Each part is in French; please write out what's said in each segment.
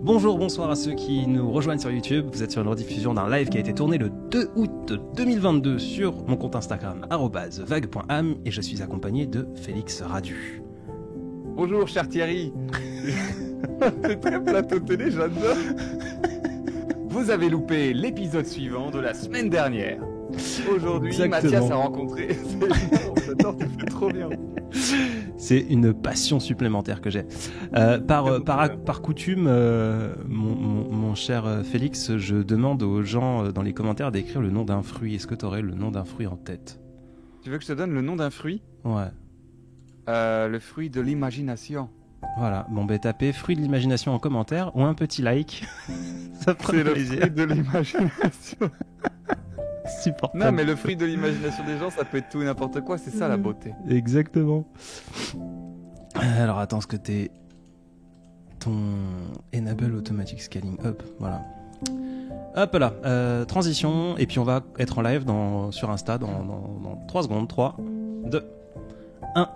Bonjour, bonsoir à ceux qui nous rejoignent sur YouTube. Vous êtes sur une rediffusion d'un live qui a été tourné le 2 août 2022 sur mon compte Instagram @vague.am et je suis accompagné de Félix Radu. Bonjour cher Thierry. C'est très plateau télé, j'adore. Vous avez loupé l'épisode suivant de la semaine dernière. Aujourd'hui, Exactement. Mathias a rencontré... J'adore, tu fais trop bien. C'est une passion supplémentaire que j'ai. Par coutume, mon cher Félix, je demande aux gens dans les commentaires d'écrire le nom d'un fruit. Est-ce que tu aurais le nom d'un fruit en tête ? Tu veux que je te donne le nom d'un fruit ? Ouais. Le fruit de l'imagination. Voilà. Bon, ben tapez fruit de l'imagination en commentaire ou un petit like. Ça fera C'est le plaisir. fruit de l'imagination. Supportable. Non, mais le fruit de l'imagination des gens, ça peut être tout et n'importe quoi. C'est ça la beauté. Exactement. Alors attends, ce que t'es ton Enable Automatic Scaling Up, voilà. Hop là, transition, et puis on va être en live sur Insta dans 3 secondes. 3, 2, 1.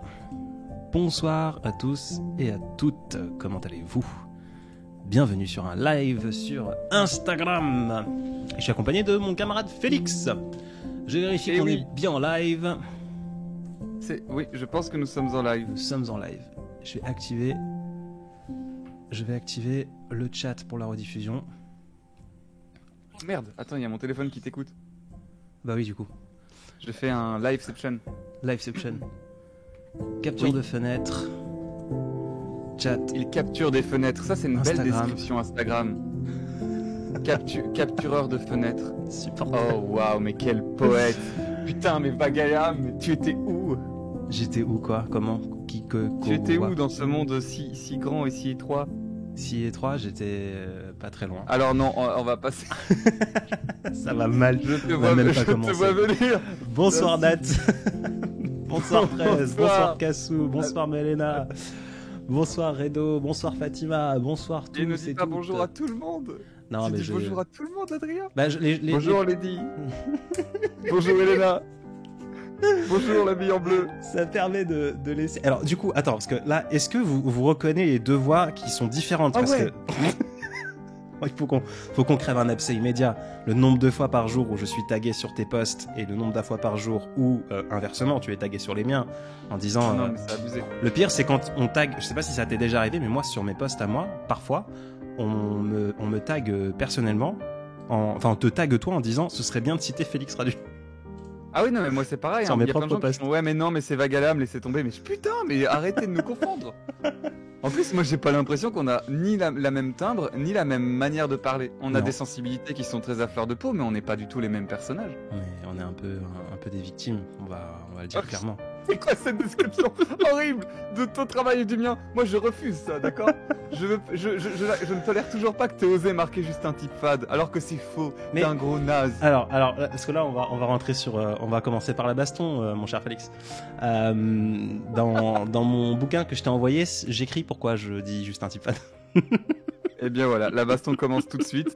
Bonsoir à tous et à toutes, comment allez-vous ? Bienvenue sur un live sur Instagram. Je suis accompagné de mon camarade Félix. Je vérifie Et qu'on oui. est bien en live. Oui, je pense que nous sommes en live. Nous sommes en live. Je vais activer le chat pour la rediffusion. Merde, attends, il y a mon téléphone qui t'écoute. Bah oui, du coup. Je fais un liveception. Liveception. Capture Oui. de fenêtre. Chat. Il capture des fenêtres. Ça, c'est une belle Instagram. description Instagram. Captureur de fenêtres. Super. Oh waouh, mais quel poète. Putain, mais Bagaya, mais tu étais où? J'étais où, quoi? Comment? Tu étais où dans ce monde si grand et si étroit? Si étroit, j'étais pas très loin. Alors non, on va passer. Ça va mal. Je te On va vois, même je pas te commencer. vois venir. Bonsoir Nat. Merci. Bonsoir Fraise. Bonsoir. Bonsoir Kassou. Bonsoir Melena. Bonsoir Redo. Bonsoir Fatima. Bonsoir tous Et ne dis pas toutes. bonjour à tout le monde. Non, Tu mais dis bonjour à tout le monde, Adrien. Bah, Bonjour Lady. Bonjour Elena. Bonjour la bille en bleu. Ça permet de laisser. Alors, du coup, attends, parce que là, est-ce que vous reconnaissez les deux voix qui sont différentes? Ah Parce ouais. que. Il faut qu'on crève un abcès immédiat. Le nombre de fois par jour où je suis tagué sur tes posts et le nombre de fois par jour où, inversement, tu es tagué sur les miens en disant. Non, mais c'est abusé. Le pire, c'est quand on tag. Je sais pas si ça t'est déjà arrivé, mais moi, sur mes posts à moi, parfois, on me tag personnellement. Enfin, on te tag toi en disant ce serait bien de citer Félix Radu. Ah oui, non, mais moi c'est pareil. Sur Hein. mes Il y a plein de propres gens qui font ouais, mais non, mais c'est Vagalam, laissez tomber. Mais putain, mais arrêtez de nous confondre. En plus, moi j'ai pas l'impression qu'on a ni la même timbre, ni la même manière de parler. On a Non. des sensibilités qui sont très à fleur de peau, mais on n'est pas du tout les mêmes personnages. On est un peu des victimes, on va le dire Ah, clairement. C'est quoi cette description horrible de ton travail et du mien? Moi je refuse ça, d'accord? je ne tolère toujours pas que t'aies osé marquer juste un type fade, alors que c'est faux. Mais- T'es un gros naze. Alors, parce que là, on va rentrer sur, on va commencer par la baston, mon cher Félix. Dans mon bouquin que je t'ai envoyé, j'écris pourquoi je dis juste un type fan. Et bien voilà, la baston commence tout de suite.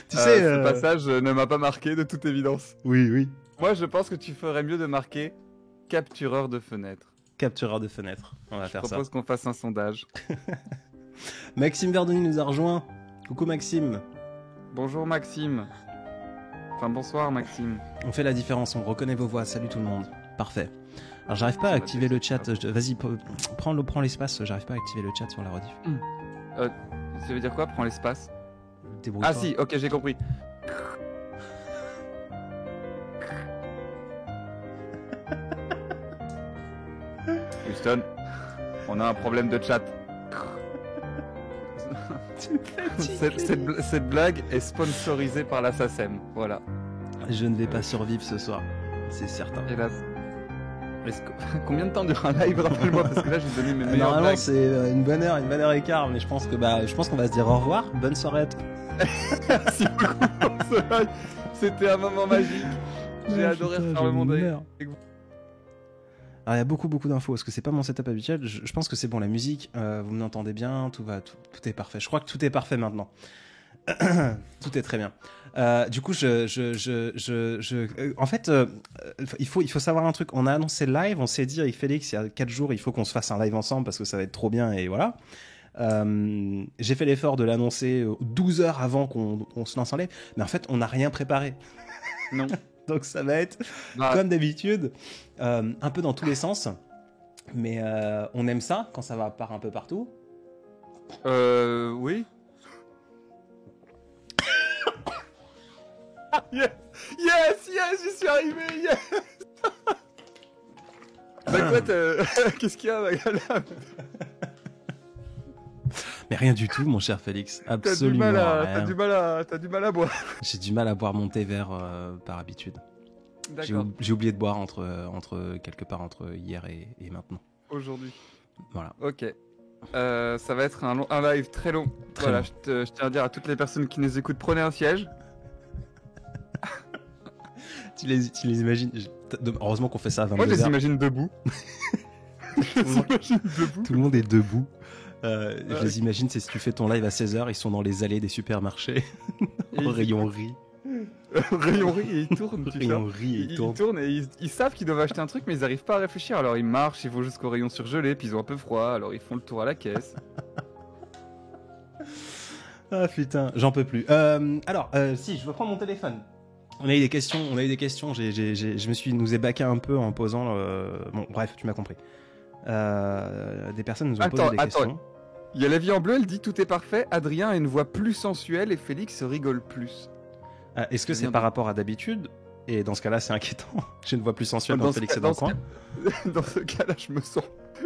Tu sais, Ce passage ne m'a pas marqué de toute évidence. oui. Moi je pense que tu ferais mieux de marquer captureur de fenêtre. Captureur de fenêtre. On va Je faire ça. propose qu'on fasse un sondage. Maxime Verdoni nous a rejoint. Coucou Maxime. Bonjour Maxime. Enfin bonsoir Maxime. On fait la différence, on reconnaît vos voix. Salut tout le monde. Parfait. Alors, j'arrive pas à activer le chat. Vas-y, prends l'espace. J'arrive pas à activer le chat sur la rediff. Ça veut dire quoi? Prends l'espace. Débrouille-toi. Ah si, ok, j'ai compris. Houston, on a un problème de chat. Cette blague est sponsorisée par la SACEM. Voilà. Je ne vais pas survivre ce soir. C'est certain. Hélas. Combien de temps dure un live? Rappelle-moi, parce que là j'ai donné mes meilleures Normalement, blagues. c'est une bonne heure et quart, mais je pense qu'on va se dire au revoir. Bonne soirée à tous. Merci beaucoup pour ce live. C'était un moment magique. J'ai adoré refaire le monde avec vous. Alors, il y a beaucoup d'infos, parce que c'est pas mon setup habituel. Je pense que c'est bon, la musique, vous m'entendez bien, tout est parfait. Je crois que tout est parfait maintenant. Tout est très bien. Du coup, en fait, il faut savoir un truc. On a annoncé le live, on s'est dit avec Félix, il y a 4 jours, il faut qu'on se fasse un live ensemble parce que ça va être trop bien et voilà. J'ai fait l'effort de l'annoncer 12 heures avant qu'on se lance en live, mais en fait, on n'a rien préparé. Non. Donc ça va être, comme d'habitude, un peu dans tous les sens. Mais on aime ça quand ça va part un peu partout. Oui. Yes, j'y suis arrivé, yes. Bah quoi, qu'est-ce qu'il y a, Magala? Mais rien du tout, mon cher Félix. Absolument rien. T'as du mal à boire. J'ai du mal à boire mon thé vert par habitude. D'accord. J'ai oublié de boire quelque part entre hier et maintenant. Aujourd'hui. Voilà. Ok. Ça va être un live très long. Voilà, long. je tiens à dire à toutes les personnes qui nous écoutent, prenez un siège. Tu les imagines. Heureusement qu'on fait ça à 22h. Moi, je les imagine debout. Tout le monde est debout. Je les imagine, c'est si tu fais ton live à 16h, ils sont dans les allées des supermarchés, au rayon riz. Rayon riz et ils tournent. Rayon riz et ils tournent. Ils tournent et ils savent qu'ils doivent acheter un truc, mais ils n'arrivent pas à réfléchir. Alors ils marchent, ils vont jusqu'au rayon surgelé, puis ils ont un peu froid, alors ils font le tour à la caisse. Ah putain, j'en peux plus. Alors, si, je reprends mon téléphone. On a eu des questions. Je nous ai baqué un peu en posant. Bon, bref, tu m'as compris. Des personnes nous ont posé des questions. Il y a la vie en bleu, elle dit tout est parfait. Adrien a une voix plus sensuelle et Félix rigole plus. Est-ce que c'est par rapport à d'habitude? Et dans ce cas-là, c'est inquiétant. J'ai une voix plus sensuelle quand Félix est dans le coin. Dans ce cas-là, je me sens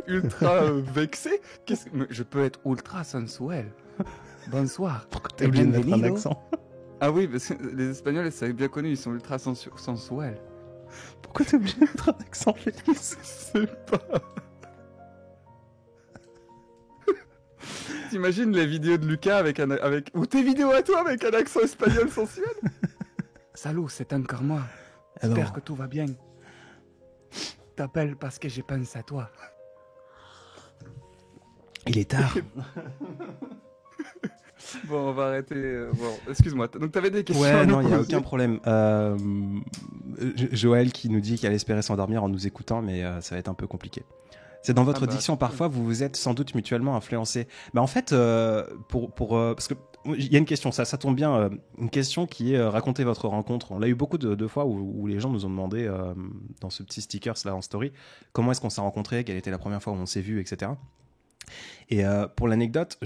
ultra vexé. Je peux être ultra sensuel. Bonsoir. Pourquoi t'es obligé de mettre un accent? Ah oui, parce que les Espagnols, c'est bien connu, ils sont ultra sensuels. Pourquoi t'es obligé de mettre un accent, Félix? Je sais pas. T'imagines les vidéos de Lucas ou tes vidéos à toi avec un accent espagnol sensuel? Salut, c'est encore moi. J'espère que tout va bien. T'appelles parce que je pense à toi. Il est tard. Bon, on va arrêter. Bon, excuse-moi. Donc, t'avais des questions? Ouais, non, il n'y a aucun problème. Joël qui nous dit qu'elle espérait s'endormir en nous écoutant, mais ça va être un peu compliqué. C'est dans votre diction, parfois, vous vous êtes sans doute mutuellement influencés. Mais en fait, parce que il y a une question, ça tombe bien, une question qui est racontez votre rencontre. On l'a eu beaucoup de fois où les gens nous ont demandé, dans ce petit stickers là en story, comment est-ce qu'on s'est rencontrés, quelle était la première fois où on s'est vu, etc. Et pour l'anecdote,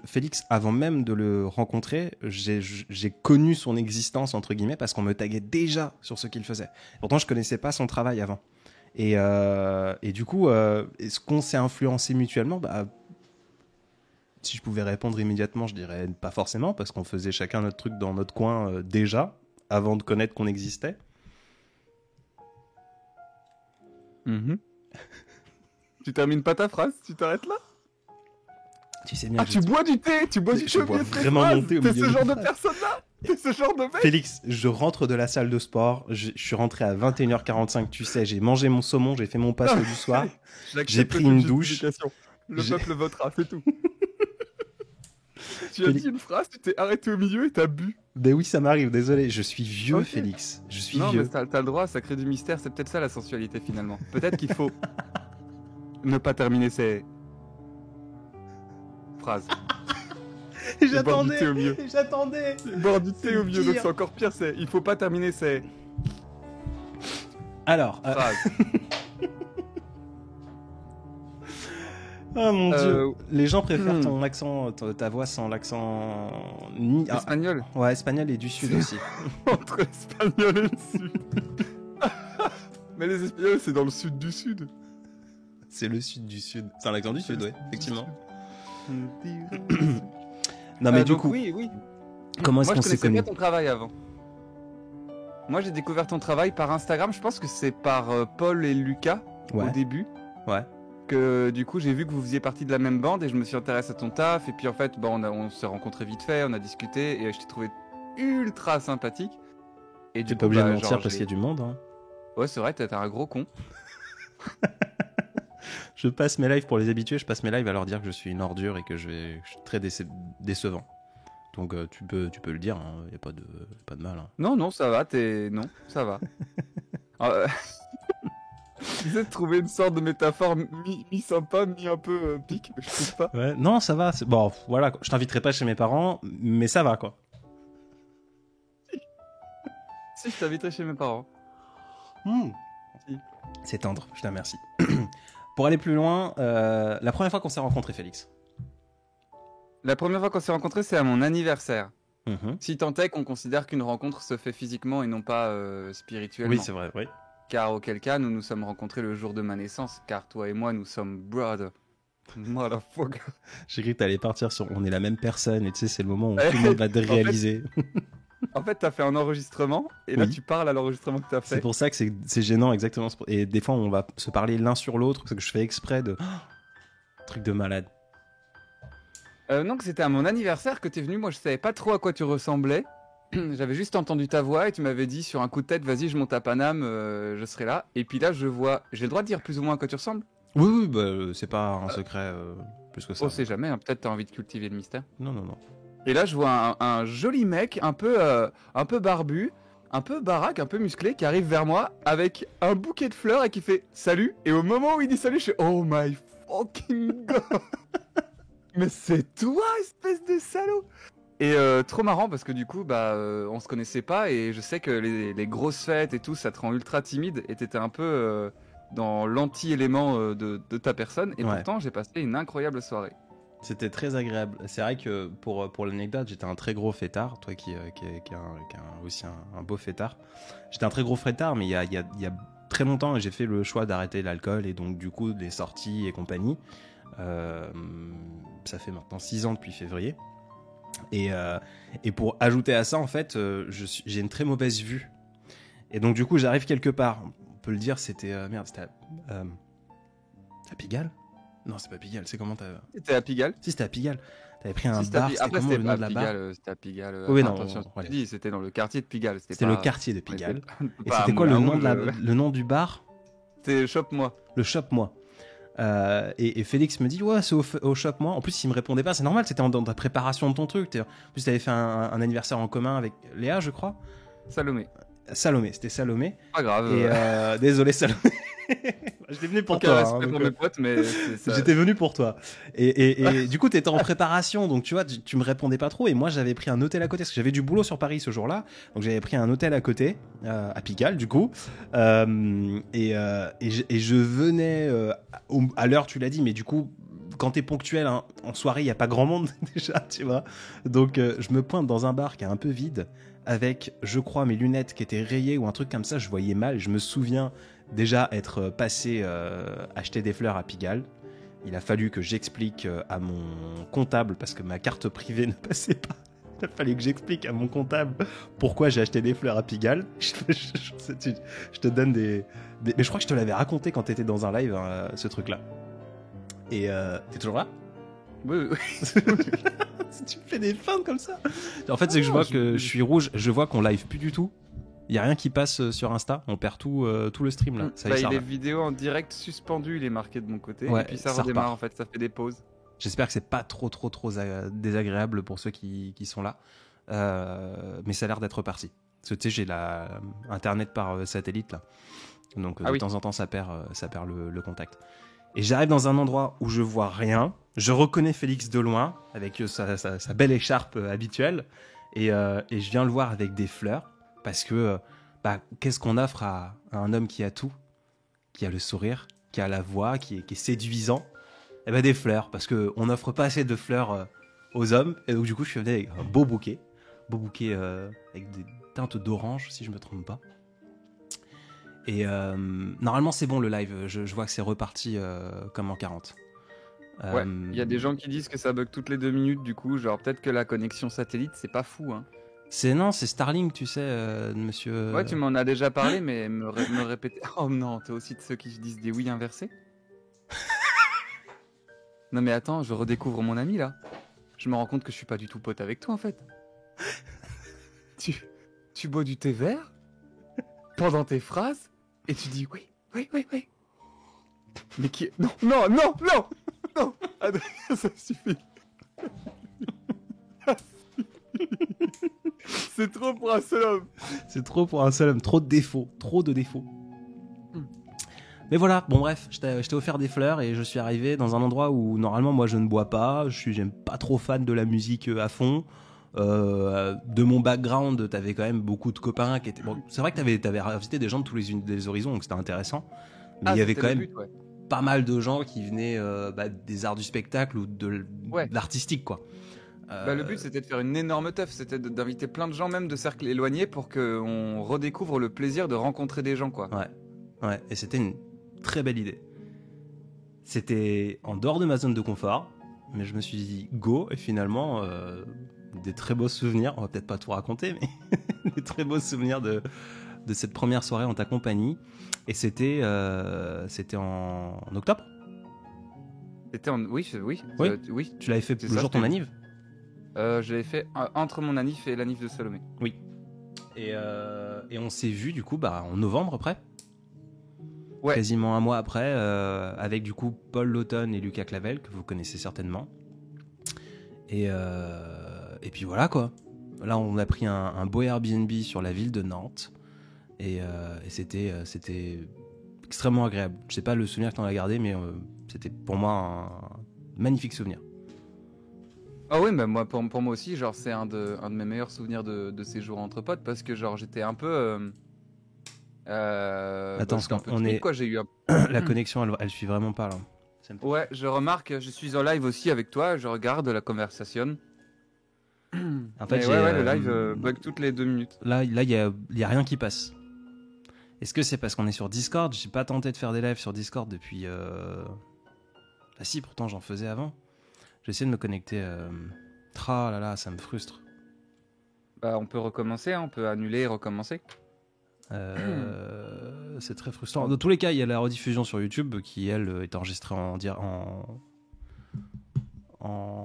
Félix, avant même de le rencontrer, j'ai connu son existence, entre guillemets, parce qu'on me taguait déjà sur ce qu'il faisait. Pourtant, je connaissais pas son travail avant. Et du coup, est-ce qu'on s'est influencé mutuellement? Si je pouvais répondre immédiatement, je dirais pas forcément, parce qu'on faisait chacun notre truc dans notre coin déjà, avant de connaître qu'on existait. Tu termines pas ta phrase? Tu t'arrêtes là? Tu sais bien. Tu bois du thé? Tu bois du thé? Je bois vraiment mon thé au milieu. T'es ce genre de personne-là? T'es ce genre de mec? Félix, je rentre de la salle de sport, je suis rentré à 21h45, tu sais, j'ai mangé mon saumon, j'ai fait mon passe du soir, j'ai pris une douche. Le peuple votera, c'est tout. Tu as dit une phrase, tu t'es arrêté au milieu et t'as bu. Ben oui, ça m'arrive, désolé, je suis vieux, okay. Félix, je suis vieux. Non, mais t'as le droit, ça crée du mystère, c'est peut-être ça la sensualité finalement. Peut-être qu'il faut ne pas terminer ces phrases. J'attendais. Boire du thé au milieu, donc c'est encore pire, il faut pas terminer ces... Alors... phrases. Oh mon dieu, les gens préfèrent ton accent, ta voix sans l'accent... Espagnol. Ouais, espagnol et du sud aussi. Entre espagnol et le sud. Mais les espagnols, c'est dans le sud du sud. C'est le sud du sud. C'est un accent du sud, ouais, effectivement. Non mais du coup, oui. Comment est-ce qu'on s'est connus? Moi, je connaissais pas ton travail avant. Moi, j'ai découvert ton travail par Instagram. Je pense que c'est par Paul et Lucas au début. Ouais. Que du coup, j'ai vu que vous faisiez partie de la même bande et je me suis intéressé à ton taf. Et puis en fait, on s'est rencontrés vite fait, on a discuté et je t'ai trouvé ultra sympathique. Et t'es pas obligé de mentir parce qu'il y a du monde. Hein. Ouais, c'est vrai, t'es un gros con. Je passe mes lives pour les habitués, je passe mes lives à leur dire que je suis une ordure et que je suis très décevant. Donc tu peux le dire, hein, y a pas de mal. Hein. Non, ça va, non, ça va. J'essaie de trouver une sorte de métaphore mi-sympa, mi un peu pique, mais je trouve pas. Ouais, non, ça va. Bon, voilà, je t'inviterai pas chez mes parents, mais ça va, quoi. Si, je t'inviterai chez mes parents. Si. C'est tendre, je te remercie. Pour aller plus loin, la première fois qu'on s'est rencontrés, Félix. La première fois qu'on s'est rencontrés, c'est à mon anniversaire. Mhm. Si tant est qu'on considère qu'une rencontre se fait physiquement et non pas spirituellement. Oui, c'est vrai, oui. Car auquel cas, nous nous sommes rencontrés le jour de ma naissance, car toi et moi, nous sommes brothers. Motherfucker. J'ai cru que t'allais partir sur on est la même personne, et tu sais, c'est le moment où tout le monde va te réaliser. En fait, t'as fait un enregistrement, et là, tu parles à l'enregistrement que t'as fait. C'est pour ça que c'est gênant, exactement. Et des fois, on va se parler l'un sur l'autre, parce que je fais exprès de... truc de malade. Non, que c'était à mon anniversaire que t'es venu. Moi, je savais pas trop à quoi tu ressemblais. J'avais juste entendu ta voix et tu m'avais dit sur un coup de tête, vas-y, je monte à Paname, je serai là. Et puis là, je vois. J'ai le droit de dire plus ou moins à quoi tu ressembles? Oui, bah, c'est pas un secret plus que ça. On sait jamais, hein, peut-être t'as envie de cultiver le mystère. Non. Et là, je vois un joli mec, un peu barbu, un peu baraque, un peu musclé, qui arrive vers moi avec un bouquet de fleurs et qui fait salut. Et au moment où il dit salut, je fais oh my fucking god. Mais c'est toi, espèce de salaud! Et trop marrant parce que du coup, on se connaissait pas et je sais que les grosses fêtes et tout, ça te rend ultra timide et t'étais un peu dans l'anti-élément de ta personne. Et pourtant, j'ai passé une incroyable soirée. C'était très agréable. C'est vrai que pour l'anecdote, j'étais un très gros fêtard. Toi qui a aussi un beau fêtard. J'étais un très gros fêtard, mais il y a très longtemps, j'ai fait le choix d'arrêter l'alcool et donc du coup des sorties et compagnie. Ça fait maintenant 6 ans depuis février. Et pour ajouter à ça, en fait, j'ai une très mauvaise vue. Et donc, du coup, j'arrive quelque part. On peut le dire, c'était... c'était à Pigalle? Non, c'est pas Pigalle, c'est comment t'as... C'était à Pigalle? Si, c'était à Pigalle. T'avais pris un bar, c'était comment le nom de la bar? C'était à Pigalle. Oui, non, attention, je dis, c'était dans le quartier de Pigalle. C'était le quartier de Pigalle. Et c'était quoi le nom du bar? C'était Chope-moi. Le Chope-moi. Et Félix me dit ouais, c'est au shop moi. En plus il me répondait pas, c'est normal, c'était dans ta préparation de ton truc. En plus t'avais fait un anniversaire en commun avec Léa, je crois. Salomé, c'était Salomé. pas grave. Et désolé Salomé. J'étais venu pour toi. Respect pour mes potes, mais j'étais venu pour toi. Et du coup t'étais en préparation, donc tu vois, tu me répondais pas trop. Et moi j'avais pris un hôtel à côté parce que j'avais du boulot sur Paris ce jour-là. Donc j'avais pris un hôtel à côté, à Pigalle du coup. Et je venais à l'heure, tu l'as dit, mais du coup quand t'es ponctuel, hein, en soirée il y a pas grand monde déjà, tu vois. Donc je me pointe dans un bar qui est un peu vide avec, je crois, mes lunettes qui étaient rayées ou un truc comme ça. Je voyais mal. Je me souviens déjà être passé acheter des fleurs à Pigalle. Il a fallu que j'explique à mon comptable parce que ma carte privée ne passait pas. Il a fallu que j'explique à mon comptable pourquoi j'ai acheté des fleurs à Pigalle. Je te donne des... Mais je crois que je te l'avais raconté quand t'étais dans un live, hein, ce truc-là. Et t'es toujours là? Oui. Tu fais des feintes comme ça. En fait, c'est que je vois que je suis rouge. Je vois qu'on live plus du tout. Il y a rien qui passe sur Insta. On perd tout le stream là. Ça il est vidéo en direct suspendu. Il est marqué de mon côté. Ouais, et puis ça redémarre en fait. Ça fait des pauses. J'espère que c'est pas trop désagréable pour ceux qui sont là. Mais ça a l'air d'être reparti. Parce que tu sais, j'ai internet par satellite là. Donc de temps en temps, ça perd le contact. Et j'arrive dans un endroit où je vois rien. Je reconnais Félix de loin avec sa belle écharpe habituelle. Et je viens le voir avec des fleurs. Parce que qu'est-ce qu'on offre à un homme qui a tout, qui a le sourire, qui a la voix, qui est séduisant? Eh ben des fleurs. Parce qu'on n'offre pas assez de fleurs aux hommes. Et donc du coup, je suis venu avec un beau bouquet. Avec des teintes d'orange, si je me trompe pas. Et normalement c'est bon le live, je vois que c'est reparti comme en 40. Ouais, il y a des gens qui disent que ça bug toutes les 2 minutes du coup, genre peut-être que la connexion satellite c'est pas fou hein. C'est Starlink tu sais monsieur... Ouais tu m'en as déjà parlé mais me répéter... Oh non, t'es aussi de ceux qui disent des oui inversés. Non mais attends, je redécouvre mon ami là. Je me rends compte que je suis pas du tout pote avec toi en fait. Tu bois du thé vert pendant tes phrases et tu dis oui. Mais qui... Non Adrien, ça suffit. C'est trop pour un seul homme. C'est trop pour un seul homme, trop de défauts. Mais voilà, bon bref, je t'ai offert des fleurs et je suis arrivé dans un endroit où normalement moi je ne bois pas, j'aime pas trop fan de la musique à fond. De mon background, t'avais quand même beaucoup de copains qui étaient. Bon, c'est vrai que t'avais invité des gens de tous les horizons, donc c'était intéressant. Mais il y avait quand même pas mal de gens qui venaient des arts du spectacle ou de l'artistique, quoi. Le but c'était de faire une énorme teuf, c'était d'inviter plein de gens, même de cercles éloignés, pour qu'on redécouvre le plaisir de rencontrer des gens, quoi. Ouais, et c'était une très belle idée. C'était en dehors de ma zone de confort, mais je me suis dit go, et finalement, des très beaux souvenirs, on va peut-être pas tout raconter, mais des très beaux souvenirs de cette première soirée en ta compagnie. Et c'était en octobre. Oui. Tu l'avais fait le jour de ton anniv. Je l'avais fait entre mon anniv et l'anniv de Salomé. Oui. Et on s'est vu du coup en novembre après. Ouais. Quasiment un mois après, avec du coup Paul Laughton et Lucas Clavel, que vous connaissez certainement. Et puis voilà quoi. Là on a pris un beau Airbnb sur la ville de Nantes. Et c'était extrêmement agréable. Je sais pas le souvenir que t'en as gardé, mais c'était pour moi un magnifique souvenir. Ah oui, mais moi, pour moi aussi, genre c'est un de mes meilleurs souvenirs de séjour entre potes, parce que genre j'étais un peu attends, parce qu'on est quoi, j'ai eu la connexion elle suit vraiment pas là. Ouais, je remarque, je suis en live aussi avec toi, je regarde la conversation. En fait, le live bug toutes les 2 minutes. Là il y a rien qui passe. Est-ce que c'est parce qu'on est sur Discord? J'ai pas tenté de faire des lives sur Discord depuis bah si, pourtant j'en faisais avant. J'essaie de me connecter. Ah là là, ça me frustre. Bah, on peut recommencer, on peut annuler et recommencer. C'est très frustrant. Dans tous les cas, il y a la rediffusion sur YouTube qui, elle, est enregistrée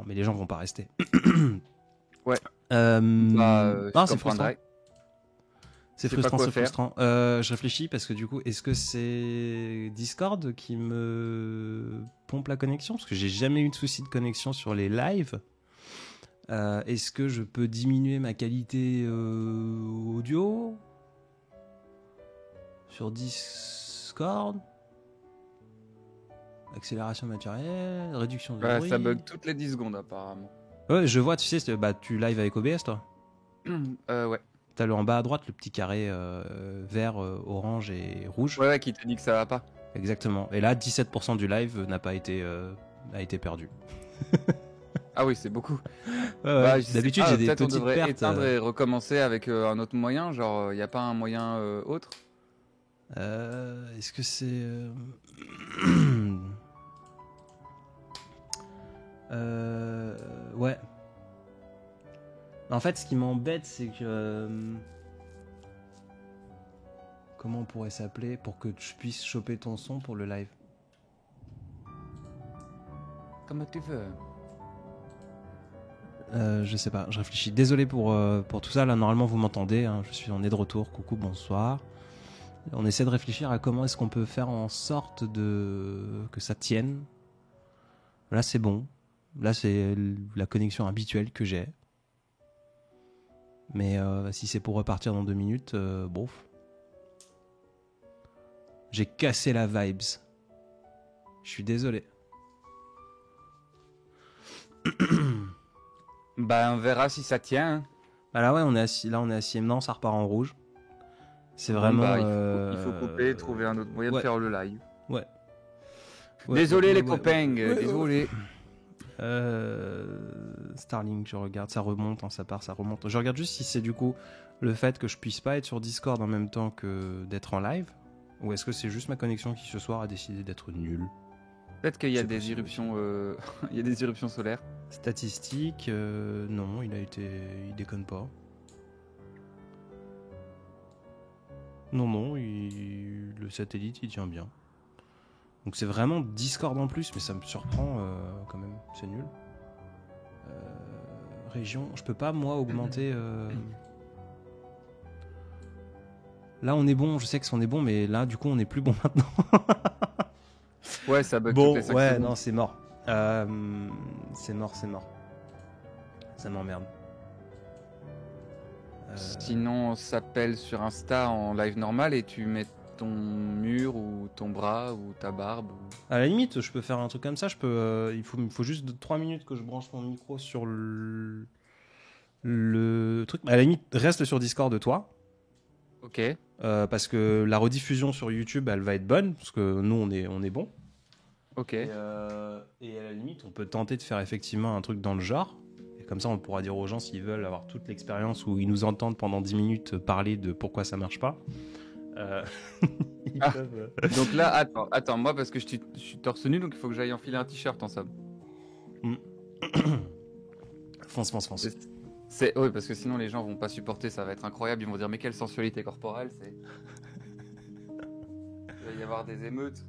mais les gens vont pas rester. Ouais. Non, c'est frustrant. C'est frustrant. Je réfléchis parce que du coup, est-ce que c'est Discord qui me pompe la connexion? Parce que j'ai jamais eu de souci de connexion sur les lives. Est-ce que je peux diminuer ma qualité audio sur Discord? Accélération matérielle, réduction de bruit. Ça bug toutes les 10 secondes apparemment. Ouais, je vois, tu sais, tu live avec OBS toi? Ouais. T'as en bas à droite le petit carré vert, orange et rouge. Ouais, qui te dit que ça va pas. Exactement. Et là, 17% du live n'a pas été perdu. Ah oui, c'est beaucoup. D'habitude, j'ai des petites pertes. Peut-être on devrait éteindre et recommencer avec un autre moyen. Genre, y a pas un moyen autre? Est-ce que c'est ouais. En fait, ce qui m'embête, c'est que comment on pourrait s'appeler pour que je puisse choper ton son pour le live? Comme tu veux. Je sais pas, je réfléchis. Désolé pour tout ça. Là, normalement, vous m'entendez. Hein. On est de retour. Coucou, bonsoir. On essaie de réfléchir à comment est-ce qu'on peut faire en sorte que ça tienne. Là, c'est bon. Là, c'est la connexion habituelle que j'ai. Mais si c'est pour repartir dans 2 minutes, bof. J'ai cassé la vibes. Je suis désolé. Bah, on verra si ça tient. Hein. Bah là, ouais, on est assis. Non, ça repart en rouge. C'est vraiment. Il faut couper, trouver un autre moyen de faire le live. Ouais. Désolé les copains, désolé. Starlink, je regarde, ça remonte, ça part, ça remonte. Je regarde juste si c'est du coup le fait que je puisse pas être sur Discord en même temps que d'être en live, ou est-ce que c'est juste ma connexion qui ce soir a décidé d'être nulle. Peut-être qu'il y a des éruptions, il y a des éruptions solaires. Statistiques, non, il déconne pas. Non, le satellite il tient bien. Donc c'est vraiment Discord en plus, mais ça me surprend quand même, c'est nul. Région, je peux pas moi augmenter. Là on est bon, je sais qu'on est bon, mais là du coup on est plus bon maintenant. Ouais, ça bug bon, toutes les 5 ouais, secondes. Non, c'est mort. C'est mort. Ça m'emmerde. Sinon, on s'appelle sur Insta en live normal et tu mets ton mur ou ton bras ou ta barbe À la limite, je peux faire un truc comme ça. Il faut juste 3 minutes que je branche mon micro sur le truc. À la limite, reste sur Discord de toi. Ok. Parce que la rediffusion sur YouTube, elle va être bonne. Parce que nous, on est bon. Ok. Et à la limite, on peut tenter de faire effectivement un truc dans le genre. Et comme ça, on pourra dire aux gens s'ils veulent avoir toute l'expérience où ils nous entendent pendant 10 minutes parler de pourquoi ça marche pas. Donc là, attends, moi parce que je suis torse nu, donc il faut que j'aille enfiler un t-shirt en somme. Fonce. Oui, parce que sinon les gens vont pas supporter, ça va être incroyable, ils vont dire mais quelle sensualité corporelle, c'est... Il va y avoir des émeutes.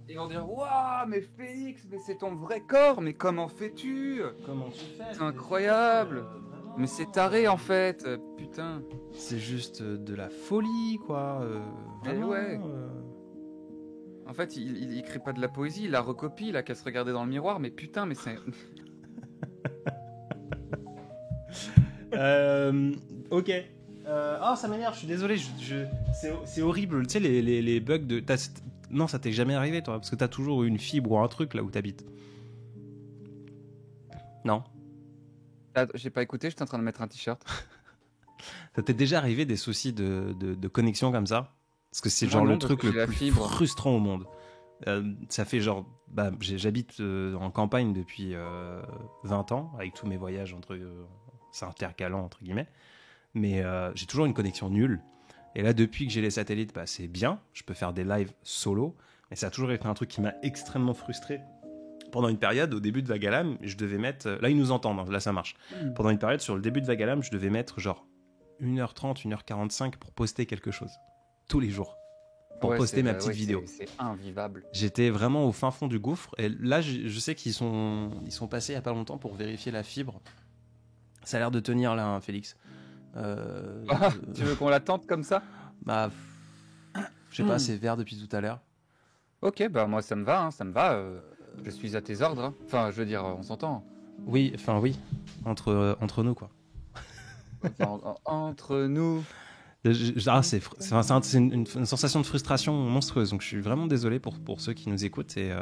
Ils vont dire waouh, mais Félix, mais c'est ton vrai corps, mais comment fais-tu? Comment tu fais? C'est incroyable. Mais c'est taré en fait, putain. C'est juste de la folie, quoi. Vraiment, ouais. En fait, il écrit pas de la poésie, il la recopie, il a qu'à se regarder dans le miroir, mais putain, mais c'est... Ok. Oh, ça m'énerve, je suis désolé. C'est horrible. Tu sais, les bugs de... Non, ça t'est jamais arrivé, toi, parce que t'as toujours une fibre ou un truc là où t'habites. Non. J'ai pas écouté, j'étais en train de mettre un t-shirt. Ça t'est déjà arrivé des soucis de connexion comme ça? Parce que c'est genre le truc le plus frustrant au monde. Ça fait genre... j'habite en campagne depuis 20 ans, avec tous mes voyages c'est intercalant, entre guillemets. Mais j'ai toujours une connexion nulle. Et là, depuis que j'ai les satellites, c'est bien. Je peux faire des lives solo. Mais ça a toujours été un truc qui m'a extrêmement frustré. Pendant une période, au début de Vagalam, je devais mettre... Là, ils nous entendent, là, ça marche. Pendant une période, sur le début de Vagalam, je devais mettre genre 1h30, 1h45 pour poster quelque chose. Tous les jours. Pour poster ma petite vidéo. C'est invivable. J'étais vraiment au fin fond du gouffre. Et là, je sais qu'ils sont passés il n'y a pas longtemps pour vérifier la fibre. Ça a l'air de tenir là, hein, Félix. Tu veux qu'on l'attende comme ça? Je sais pas, c'est vert depuis tout à l'heure. Ok, moi ça me va, je suis à tes ordres. Hein. Enfin, je veux dire, on s'entend. Oui, entre nous quoi. Entre nous. C'est une sensation de frustration monstrueuse. Donc je suis vraiment désolé pour ceux qui nous écoutent et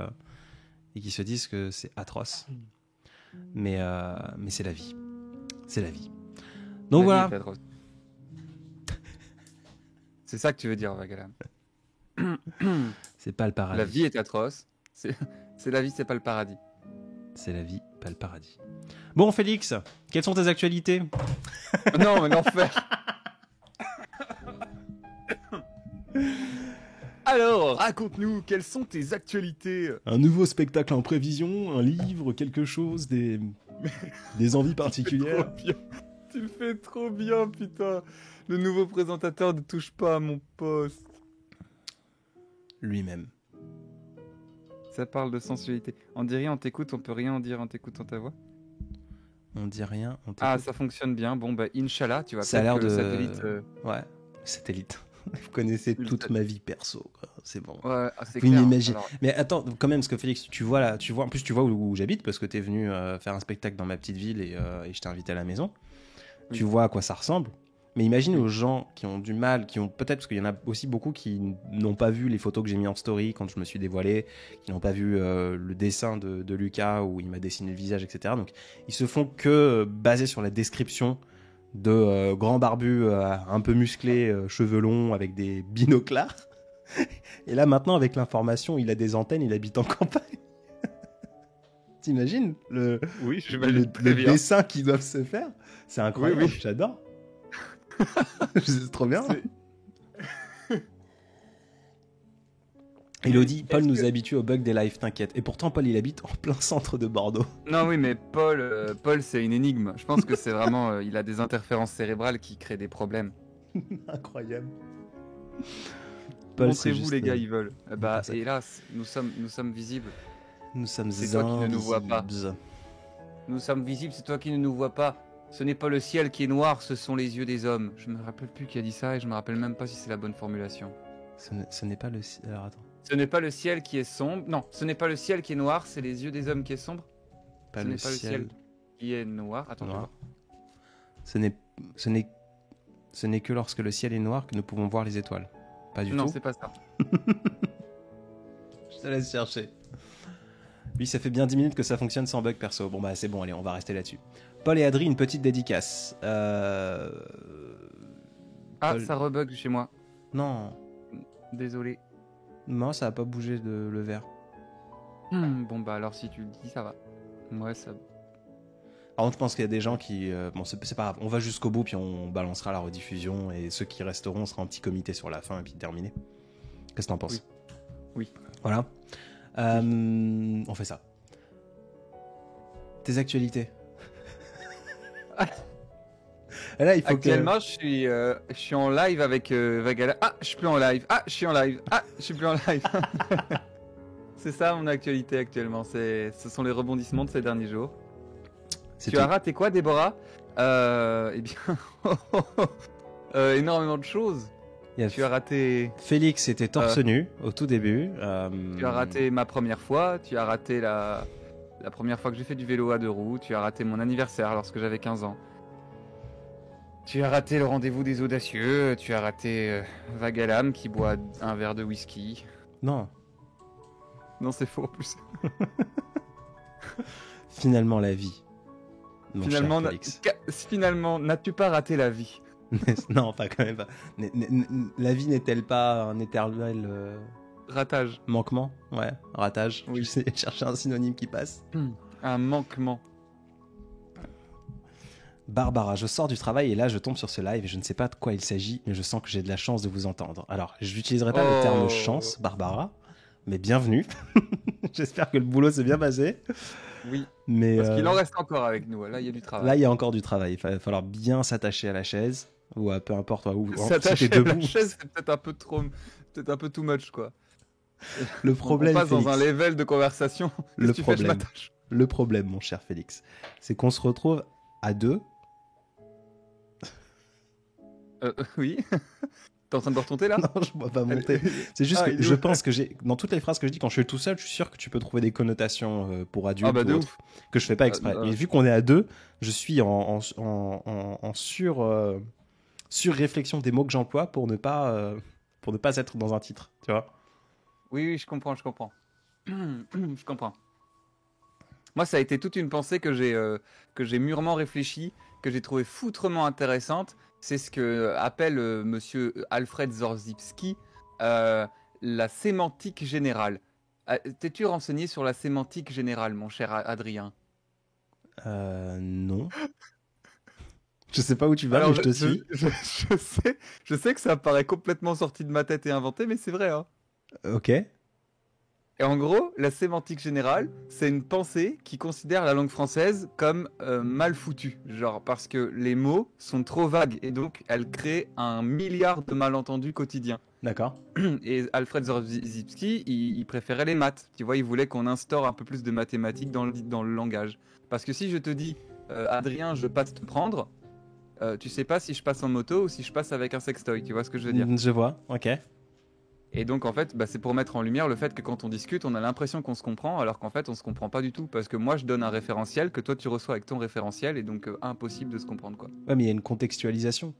qui se disent que c'est atroce. Mais c'est la vie. C'est la vie. Donc voilà. C'est ça que tu veux dire, Vagalam. C'est pas le paradis. La vie est atroce. C'est la vie, c'est pas le paradis. C'est la vie, pas le paradis. Bon, Félix, quelles sont tes actualités? Non, mais l'enfer. Alors, raconte-nous, quelles sont tes actualités? Un nouveau spectacle en prévision, un livre, quelque chose, des envies particulières. Tu le fais trop bien, putain. Le nouveau présentateur ne touche pas à mon poste. Lui-même. Ça parle de sensualité. On dit rien, on t'écoute, on peut rien en dire en t'écoutant ta voix. On dit rien, on t'écoute. Ah, ça fonctionne bien. Bon, Inch'Allah, tu vas ça a l'air de... satellite... Ouais, satellite. Vous connaissez toute ma vie perso, quoi. C'est bon. Ouais, c'est clair. Imagine. Alors... Mais attends, quand même, parce que Félix, tu vois en plus tu vois où j'habite, parce que t'es venu faire un spectacle dans ma petite ville et je t'ai invité à la maison. Oui. Tu vois à quoi ça ressemble. Mais imagine aux gens qui ont du mal, qui ont peut-être, parce qu'il y en a aussi beaucoup qui n'ont pas vu les photos que j'ai mis en story quand je me suis dévoilé, qui n'ont pas vu le dessin de Lucas où il m'a dessiné le visage, etc. Donc ils se font que baser sur la description de grands barbus un peu musclés, cheveux longs avec des binoclars. Et là maintenant avec l'information, il a des antennes, il habite en campagne. T'imagines le dessin qu'ils doivent se faire? C'est incroyable, oui. J'adore. C'est trop bien. Elodie, Paul nous habitue au bug des lives, t'inquiète. Et pourtant, Paul, il habite en plein centre de Bordeaux. Non, oui, mais Paul, c'est une énigme. Je pense que c'est vraiment... il a des interférences cérébrales qui créent des problèmes. Incroyable. Montrez-vous, les gars, ils veulent. Hélas, nous sommes visibles. Nous sommes c'est toi qui ne nous vois pas. Nous sommes visibles, c'est toi qui ne nous vois pas. Ce n'est pas le ciel qui est noir, ce sont les yeux des hommes. Je me rappelle plus qui a dit ça et je me rappelle même pas si c'est la bonne formulation. Ce n'est pas le ciel. Alors attends. Ce n'est pas le ciel qui est sombre. Non, ce n'est pas le ciel qui est noir, c'est les yeux des hommes qui est sombre. Ce n'est pas le ciel qui est noir. Attends, Noir. Ce n'est que lorsque le ciel est noir que nous pouvons voir les étoiles. Pas du non, tout. c'est pas ça. Je te laisse chercher. Oui, ça fait bien 10 minutes que ça fonctionne sans bug perso. Bon bah c'est bon, allez, on va rester là-dessus. Paul et Adri, une petite dédicace. Ah, Paul- ça rebug chez moi. Non, Désolé. non, ça a pas bougé le verre. Bon, bah alors si tu le dis, ça va. Ouais, ça. Par contre, je pense qu'il y a des gens qui... bon, c'est pas grave, on va jusqu'au bout, puis on balancera la rediffusion, et ceux qui resteront, on sera un petit comité sur la fin, et puis terminé. Qu'est-ce que t'en penses? Oui. Voilà. On fait ça. Tes actualités. Et là, il faut Actuellement, je suis en live avec Vagala. Ah, je suis plus en live. Ah, je suis en live. Ah, je suis plus en live. C'est ça mon actualité actuellement. Ce sont les rebondissements de ces derniers jours. C'est Tu tout. as raté quoi, Déborah? Eh bien, énormément de choses. Il y a Tu as raté. Félix était torse nu au tout début. Tu as raté ma première fois. Tu as raté la première fois que j'ai fait du vélo à 2 roues. Tu as raté mon anniversaire lorsque j'avais 15 ans. Tu as raté le rendez-vous des audacieux. Tu as raté Vagalam qui boit un verre de whisky. Non, Non, c'est faux en plus. finalement la vie. Mon Finalement, cher Félix. finalement, n'as-tu pas raté la vie? Non, pas quand même pas. La vie n'est-elle pas un éternel Ratage. manquement? Ouais, ratage. Oui. J'essaie de chercher un synonyme qui passe. Un manquement. Barbara, je sors du travail et là je tombe sur ce live et je ne sais pas de quoi il s'agit, mais je sens que j'ai de la chance de vous entendre. Alors, je n'utiliserai pas le terme chance, Barbara, mais bienvenue. J'espère que le boulot s'est bien passé. Oui. Mais Parce qu'il en reste encore avec nous. Là, il y a du travail. là, il y a encore du travail. Il va falloir bien s'attacher à la chaise ou à peu importe où. S'attacher si t'es à la debout. chaise, c'est peut-être un peu trop, peut-être un peu too much, quoi. Le problème, On passe dans Félix, un level de conversation. Le Qu'est-ce que tu fais? Je problème. m'attache. le problème, mon cher Félix, c'est qu'on se retrouve à deux. Oui. T'es en train de boire ton thé là? Non, je ne vois pas monter. C'est juste Ah, que il est je où? pense que dans toutes les phrases que je dis quand je suis tout seul, je suis sûr que tu peux trouver des connotations pour adulte Ah bah de ou ouf. autre, que je fais pas exprès. Mais vu qu'on est à deux, je suis en sur-réflexion des mots que j'emploie pour ne pas être dans un titre, tu vois. Oui, je comprends. Je comprends. Moi, ça a été toute une pensée que j'ai mûrement réfléchie, que j'ai trouvé foutrement intéressante. C'est ce que appelle monsieur Alfred Zorzybski la sémantique générale. T'es-tu renseigné sur la sémantique générale, mon cher Adrien? Non. Je sais pas où tu vas, Alors, mais je te suis. je sais que ça paraît complètement sorti de ma tête et inventé, mais c'est vrai, hein. Ok. Et en gros, la sémantique générale, c'est une pensée qui considère la langue française comme mal foutue. Genre parce que les mots sont trop vagues et donc elle crée un milliard de malentendus quotidiens. D'accord. Et Alfred Zorzybski, il préférait les maths. Tu vois, il voulait qu'on instaure un peu plus de mathématiques dans le langage. Parce que si je te dis, Adrien, je passe te prendre, tu sais pas si je passe en moto ou si je passe avec un sextoy. Tu vois ce que je veux dire? Je vois. Ok. Et donc en fait, c'est pour mettre en lumière le fait que quand on discute, on a l'impression qu'on se comprend, alors qu'en fait on se comprend pas du tout, parce que moi je donne un référentiel que toi tu reçois avec ton référentiel, et donc impossible de se comprendre, quoi. Ouais, mais il y a une contextualisation.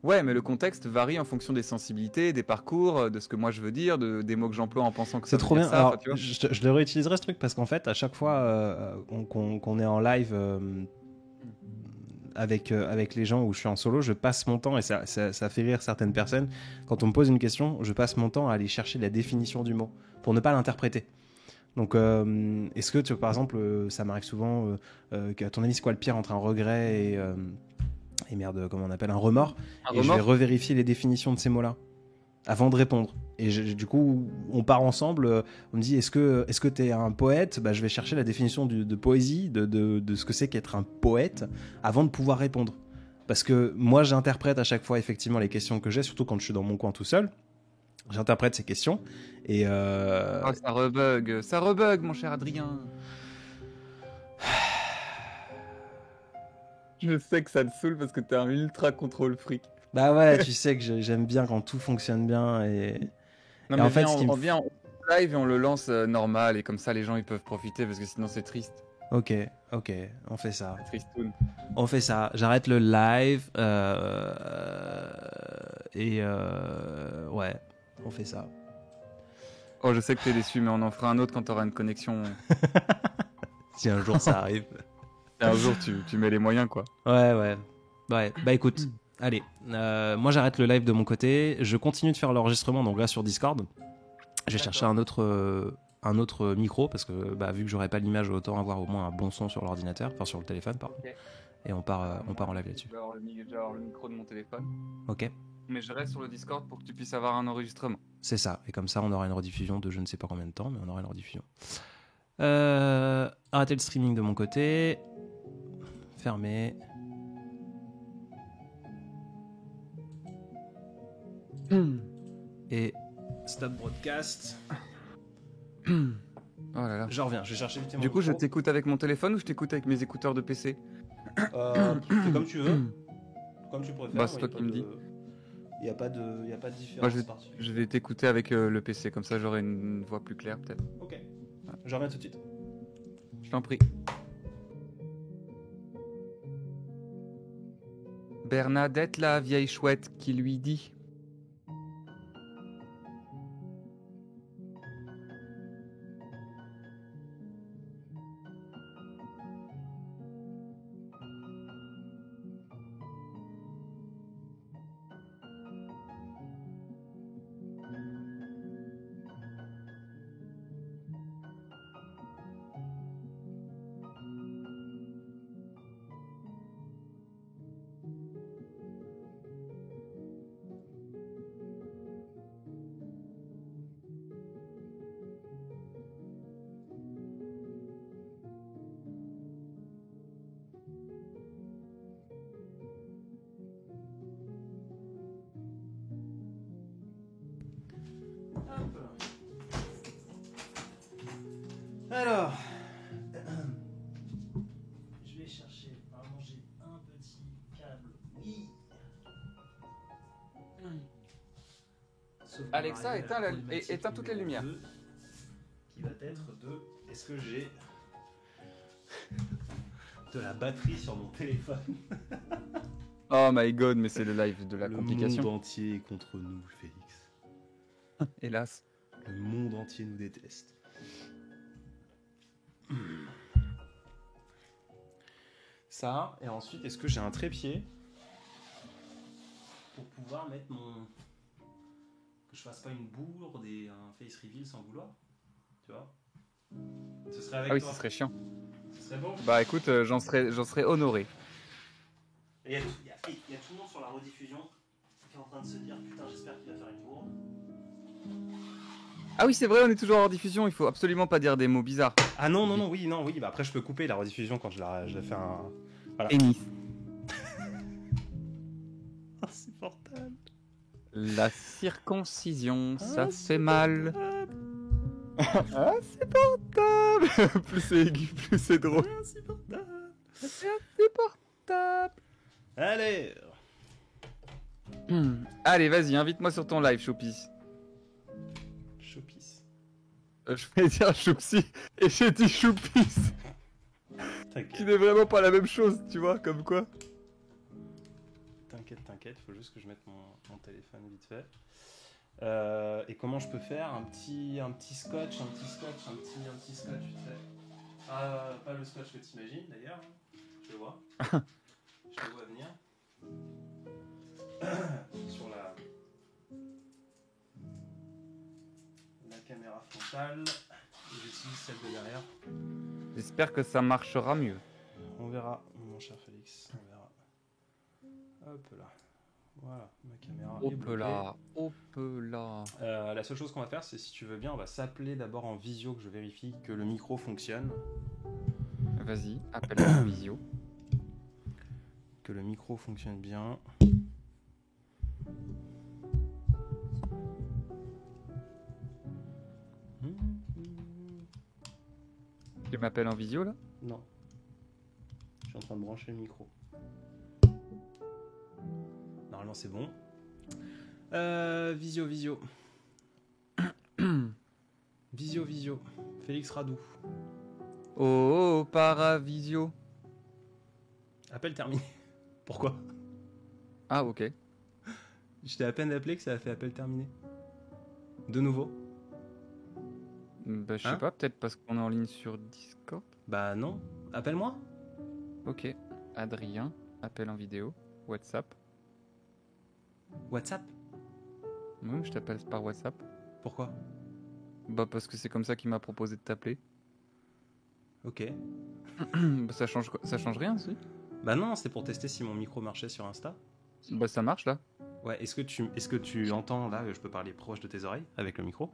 Ouais, mais le contexte varie en fonction des sensibilités, des parcours, de ce que moi je veux dire, des mots que j'emploie en pensant que ça C'est veut trop dire bien. ça, Alors, enfin, tu vois. je le réutiliserai ce truc parce qu'en fait, à chaque fois qu'on est en live avec les gens où je suis en solo, je passe mon temps, et ça fait rire certaines personnes, quand on me pose une question, je passe mon temps à aller chercher la définition du mot pour ne pas l'interpréter. Donc, est-ce que, par exemple, ça m'arrive souvent, à ton avis, c'est quoi le pire entre un regret et merde, comment on appelle, un remords? Et je vais revérifier les définitions de ces mots-là avant de répondre. Et du coup, on part ensemble. On me dit, est-ce que t'es un poète? Bah, je vais chercher la définition de poésie, de ce que c'est qu'être un poète, avant de pouvoir répondre. Parce que moi, j'interprète à chaque fois effectivement les questions que j'ai, surtout quand je suis dans mon coin tout seul. J'interprète ces questions et Oh, ça rebug, mon cher Adrien. Je sais que ça te saoule parce que t'es un ultra contrôle freak. bah ouais, tu sais que j'aime bien quand tout fonctionne bien et Non, et mais en fait, on vient en live et on le lance normal, et comme ça les gens ils peuvent profiter parce que sinon c'est triste. Ok, on fait ça. Tristoun. On fait ça. J'arrête le live. Ouais, on fait ça. Oh, je sais que t'es déçu, mais on en fera un autre quand t'auras une connexion. Si un jour ça arrive. Et un jour, tu mets les moyens, quoi. Ouais. Bah écoute, allez. Moi j'arrête le live de mon côté. Je continue de faire l'enregistrement, donc là sur Discord. Je vais chercher un autre micro parce que vu que j'aurai pas l'image, autant avoir au moins un bon son sur l'ordinateur, enfin sur le téléphone, pardon. Ok. Et on part en live là-dessus. Je vais avoir le micro de mon téléphone. Ok. Mais je reste sur le Discord pour que tu puisses avoir un enregistrement. C'est ça. Et comme ça, on aura une rediffusion de je ne sais pas combien de temps, mais on aura une rediffusion. Arrêtez le streaming de mon côté. Fermé. Et stop broadcast. Oh là là. Je reviens, je vais chercher vite mon Du coup, je micro. t'écoute avec mon téléphone ou je t'écoute avec mes écouteurs de PC? C'est comme tu veux. Comme tu préfères. Bah, c'est toi qui me dis. Il n'y a pas de différence Moi, je vais t'écouter avec le PC, comme ça j'aurai une voix plus claire peut-être. Ok. Je reviens tout de suite. Je t'en prie. Bernadette, la vieille chouette, qui lui dit: Alors, je vais chercher à manger un petit câble. Oui. Alexa, éteins toutes les lumières. Qui va être de... Est-ce que j'ai de la batterie sur mon téléphone? Oh my god, mais c'est le live de la complication. Le monde entier est contre nous, Félix. Hélas. Le monde entier nous déteste. Ça, et ensuite, est-ce que j'ai un trépied pour pouvoir mettre mon... que je fasse pas une bourde et un face reveal sans vouloir? Tu vois? Ce serait avec Ah oui, toi. ce serait chiant. Ce serait bon. Bah écoute, j'en serais honoré. Et il y a tout le monde sur la rediffusion qui est en train de se dire putain, j'espère qu'il va faire une bourde. Ah oui, c'est vrai, on est toujours en diffusion, il faut absolument pas dire des mots bizarres. Ah non, oui, bah après je peux couper la rediffusion quand je la fais un... Voilà. Ennis. Insupportable. La circoncision, ça fait mal. Insupportable. Plus c'est aigu, plus c'est drôle. Insupportable. C'est insupportable. Allez. Allez, vas-y, invite-moi sur ton live, Choupis. Choupis. Je vais dire Choupsi et j'ai dit Choupis. Qui n'est vraiment pas la même chose, tu vois, comme quoi. T'inquiète, faut juste que je mette mon téléphone vite fait. Et comment je peux faire un petit scotch, vite fait. Pas le scotch que t'imagines d'ailleurs, je le vois. Je le vois venir. Sur la caméra frontale. J'utilise celle de derrière. J'espère que ça marchera mieux. On verra, mon cher Félix, on verra. Hop là. Voilà, ma caméra est bloquée. Hop là. La seule chose qu'on va faire, c'est si tu veux bien, on va s'appeler d'abord en visio, que je vérifie que le micro fonctionne. Vas-y, appelle en visio. Que le micro fonctionne bien. Tu m'appelles en visio là? Non. Je suis en train de brancher le micro. Normalement c'est bon. Visio. Visio. Félix Radou. Oh, Paravisio. Appel terminé. Pourquoi? Ah, ok. Je t'ai à peine appelé que ça a fait appel terminé. De nouveau? Bah, je sais Hein? pas, peut-être parce qu'on est en ligne sur Discord. Bah non. Appelle-moi. Ok. Adrien, appel en vidéo. WhatsApp. WhatsApp. Oui, je t'appelle par WhatsApp. Pourquoi? Bah, parce que c'est comme ça qu'il m'a proposé de t'appeler. Ok. Bah, ça change rien, si. Bah non, c'est pour tester si mon micro marchait sur Insta. Bah, ça marche là. Ouais, est-ce que tu entends là, je peux parler proche de tes oreilles avec le micro?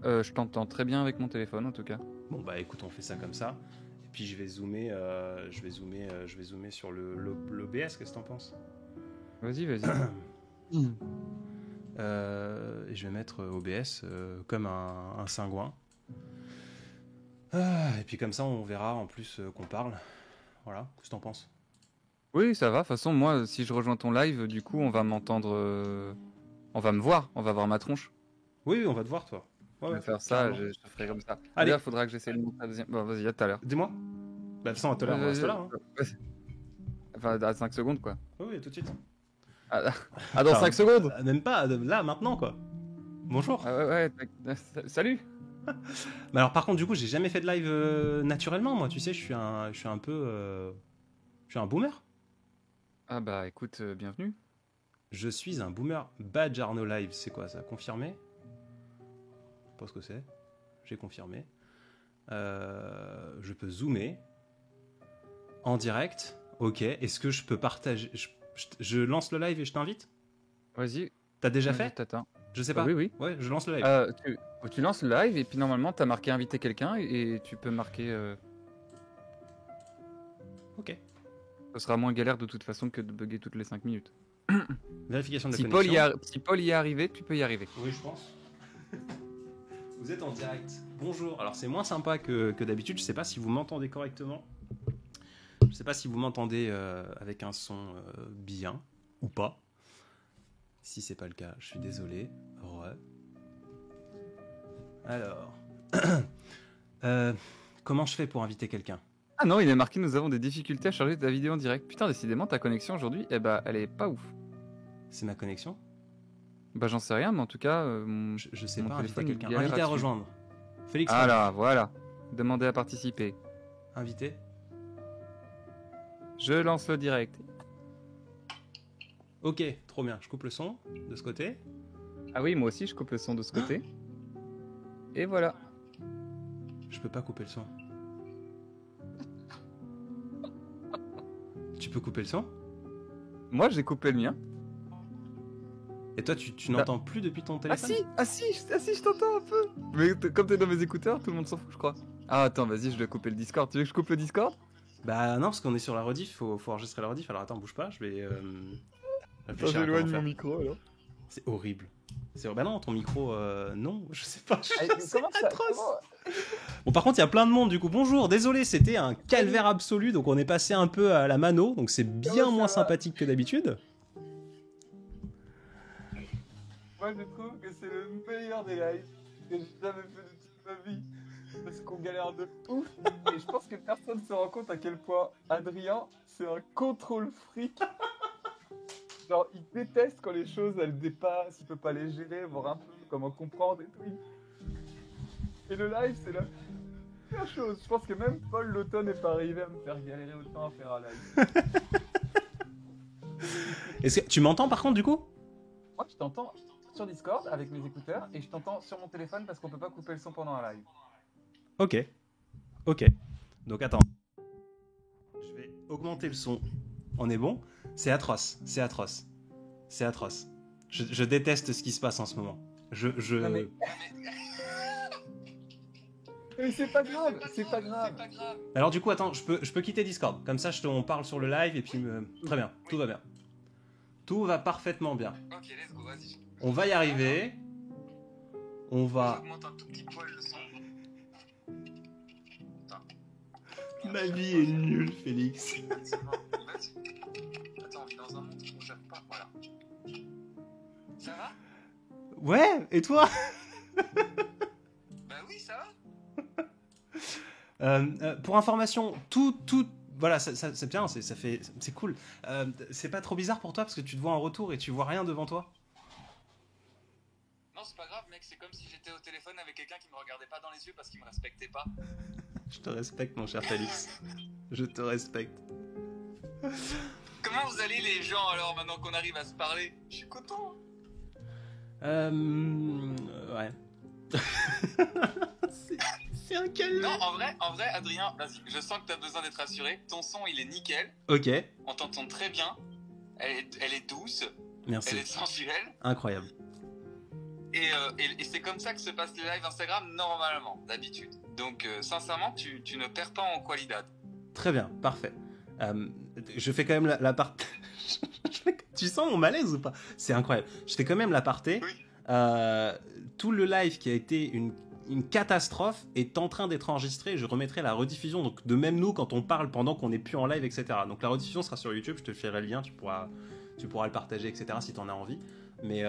Je t'entends très bien avec mon téléphone en tout cas. Bon bah écoute, on fait ça comme ça. Et puis je vais zoomer sur l'OBS, qu'est-ce que t'en penses? Vas-y. Et je vais mettre OBS comme un cingouin. Et puis comme ça, on verra en plus qu'on parle. Voilà, qu'est-ce que t'en penses? Oui, ça va. De toute façon, moi, si je rejoins ton live, du coup, on va m'entendre. On va me voir. On va voir ma tronche. Oui, on va te voir, toi. Je vais faire ça, je ferai comme ça. Allez. D'ailleurs, faudra que j'essaie de monter la deuxième. Bon, vas-y, à tout à l'heure. Dis-moi. Bah, de toute façon, à tout à l'heure, on reste là. Hein. Enfin, à 5 secondes, quoi. Oui, tout de suite. Dans 5 secondes. Même pas, là, maintenant, quoi. Bonjour. Ouais, salut. Mais alors, par contre, du coup, j'ai jamais fait de live naturellement, moi. Tu sais, je suis un peu. Je suis un boomer. Ah bah, écoute, bienvenue. Je suis un boomer. Badge Arnaud Live, c'est quoi ça? Confirmé? Je sais pas ce que c'est. J'ai confirmé. Je peux zoomer en direct. Ok. Est-ce que je peux partager? Je lance le live et je t'invite? Vas-y. T'as déjà fait? T'attends. Je sais pas. Oui. Ouais, je lance le live. Tu lances le live et puis normalement, t'as marqué inviter quelqu'un et tu peux marquer. Ok. Ce sera moins galère de toute façon que de bugger toutes les 5 minutes. Vérification de la Si connexion. Si Paul y est arrivé, tu peux y arriver. Oui, je pense. Vous êtes en direct. Bonjour. Alors c'est moins sympa que d'habitude. Je sais pas si vous m'entendez correctement. Je sais pas si vous m'entendez avec un son bien ou pas. Si c'est pas le cas, je suis désolé. Alors, comment je fais pour inviter quelqu'un? Ah non, il est marqué nous avons des difficultés à charger ta vidéo en direct. Putain, décidément ta connexion aujourd'hui, elle est pas ouf. C'est ma connexion? Bah j'en sais rien, mais en tout cas, je sais mon pas, inviter téléphone, quelqu'un. Inviter à rejoindre. Félix. Ah là, voilà. Demander à participer. Invité. Je lance le direct. Ok, trop bien. Je coupe le son de ce côté. Ah oui, moi aussi je coupe le son de ce côté. Et voilà. Je peux pas couper le son. Tu peux couper le son? Moi j'ai coupé le mien. Et toi tu n'entends plus depuis ton téléphone? Ah si, je t'entends un peu. Mais comme t'es dans mes écouteurs, tout le monde s'en fout, je crois. Ah attends, vas-y, je dois couper le Discord. Tu veux que je coupe le Discord? Bah non, parce qu'on est sur la rediff, faut enregistrer la rediff. Alors attends, bouge pas, je vais... Attends, j'éloigne mon micro alors. C'est horrible. Bah non, ton micro, non, je sais pas. C'est atroce. Bon, par contre, il y a plein de monde du coup. Bonjour, désolé, c'était un calvaire absolu, donc on est passé un peu à la mano, donc c'est bien moins sympathique que d'habitude. Moi, je trouve que c'est le meilleur des lives que j'ai jamais fait de toute ma vie. Parce qu'on galère de ouf. Et je pense que personne ne se rend compte à quel point Adrien, c'est un contrôle freak. Genre, il déteste quand les choses, elles dépassent, il peut pas les gérer, voir un peu comment comprendre et tout. Et le live, c'est la pire chose. Je pense que même Paul l'automne n'est pas arrivé à me faire galérer autant à faire un live. Est-ce que tu m'entends par contre du coup? Moi, je t'entends sur Discord avec mes écouteurs et je t'entends sur mon téléphone parce qu'on peut pas couper le son pendant un live. Ok. Donc attends. Je vais augmenter le son. On est bon? C'est atroce. Je déteste ce qui se passe en ce moment. Non, mais c'est pas grave. Alors du coup, attends, je peux quitter Discord. Comme ça, on parle sur le live et puis... Très bien, tout va bien. Tout va parfaitement bien. Ok, let's go, vas-y. On va y arriver. On va... J'augmente un tout petit poil le son. Ma vie est nulle, Félix. Attends, on vit dans un monde où on gère pas, voilà. Ça va? Ouais, et toi? Bah oui, ça Pour information, tout, voilà, c'est bien, c'est cool. C'est pas trop bizarre pour toi parce que tu te vois en retour et tu vois rien devant toi? Non, c'est pas grave, mec, c'est comme si j'étais au téléphone avec quelqu'un qui me regardait pas dans les yeux parce qu'il me respectait pas. Je te respecte, mon cher Félix. Je te respecte. Comment vous allez les gens alors maintenant qu'on arrive à se parler? Je suis content. Ouais. c'est un calme. Non, en vrai, Adrien, vas-y, je sens que t'as besoin d'être rassuré. Ton son, il est nickel. Ok. On t'entend très bien. Elle est douce. Merci. Elle est sensuelle. Incroyable. Et c'est comme ça que se passent les lives Instagram normalement, d'habitude. Donc, sincèrement, tu ne perds pas en qualidad. Très bien, parfait. Je fais quand même la partie. Tu sens mon malaise ou pas? C'est incroyable. Je fais quand même l'aparté. Oui. Tout le live qui a été une catastrophe est en train d'être enregistré. Je remettrai la rediffusion. Donc de même nous quand on parle pendant qu'on n'est plus en live, etc. Donc la rediffusion sera sur YouTube. Je te ferai le lien. Tu pourras le partager, etc. Si tu en as envie. Mais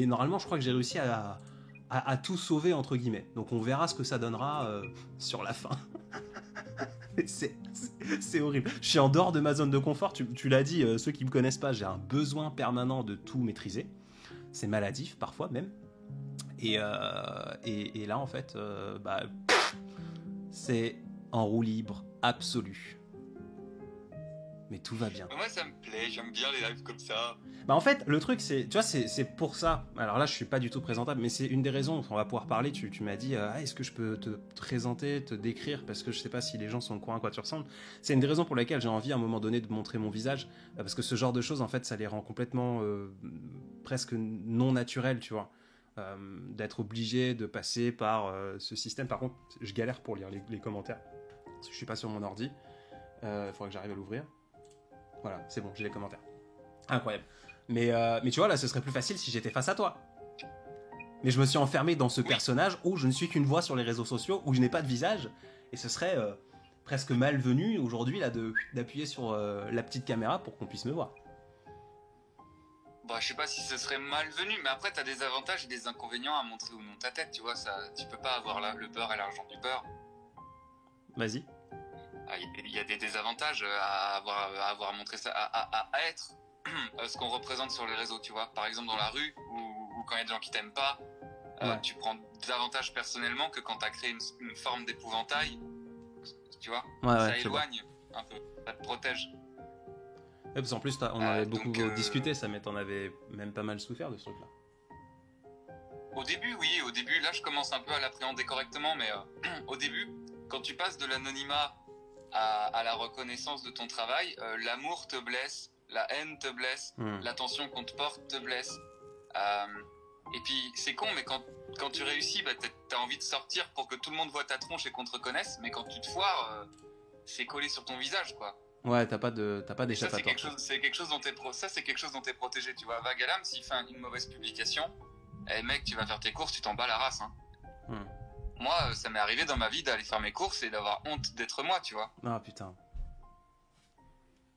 normalement, je crois que j'ai réussi à tout sauver entre guillemets. Donc on verra ce que ça donnera sur la fin. C'est horrible. Je suis en dehors de ma zone de confort. Tu l'as dit, ceux qui me connaissent pas, j'ai un besoin permanent de tout maîtriser. C'est maladif parfois même. Et là en fait, c'est en roue libre absolue. Mais tout va bien. Moi ça me plaît, j'aime bien les lives comme ça. Bah en fait, le truc c'est, tu vois, c'est pour ça. Alors là, je suis pas du tout présentable, mais c'est une des raisons. On va pouvoir parler. Tu m'as dit, est-ce que je peux te présenter, te décrire, parce que je sais pas si les gens sont au courant à quoi tu ressembles. C'est une des raisons pour lesquelles j'ai envie à un moment donné de montrer mon visage, parce que ce genre de choses, en fait, ça les rend complètement presque non naturels, tu vois. D'être obligé de passer par ce système. Par contre, je galère pour lire les commentaires, parce que je suis pas sur mon ordi. Faudrait que j'arrive à l'ouvrir. Voilà, c'est bon, j'ai les commentaires. Incroyable. Mais tu vois, là, ce serait plus facile si j'étais face à toi. Mais je me suis enfermé dans ce personnage où je ne suis qu'une voix sur les réseaux sociaux, où je n'ai pas de visage. Et ce serait presque malvenu aujourd'hui là d'appuyer sur la petite caméra pour qu'on puisse me voir. Bah, je sais pas si ce serait malvenu, mais après, t'as des avantages et des inconvénients à montrer ou non ta tête, tu vois. Tu peux pas avoir le beurre et l'argent du beurre. Vas-y. Il y a des désavantages à avoir montré ça, à être ce qu'on représente sur les réseaux, tu vois. Par exemple, dans la rue, ou quand il y a des gens qui t'aiment pas, tu prends davantage personnellement que quand t'as créé une forme d'épouvantail, tu vois. Ça éloigne un peu, ça te protège. Ouais, parce qu'en plus, on en avait beaucoup discuté, ça m'en avait même pas mal souffert de ce truc-là. Au début, là, je commence un peu à l'appréhender correctement, mais au début, quand tu passes de l'anonymat à la reconnaissance de ton travail, l'amour te blesse, la haine te blesse, l'attention qu'on te porte te blesse. Et puis c'est con, mais quand tu réussis, t'as envie de sortir pour que tout le monde voit ta tronche et qu'on te reconnaisse, mais quand tu te foires, c'est collé sur ton visage, quoi. Ouais, t'as pas d'échappatoire. C'est quelque chose dont t'es protégé, tu vois. Vagalam, s'il fait une mauvaise publication, mec, tu vas faire tes courses, tu t'en bats la race, hein. Moi, ça m'est arrivé dans ma vie d'aller faire mes courses et d'avoir honte d'être moi, tu vois. Ah putain.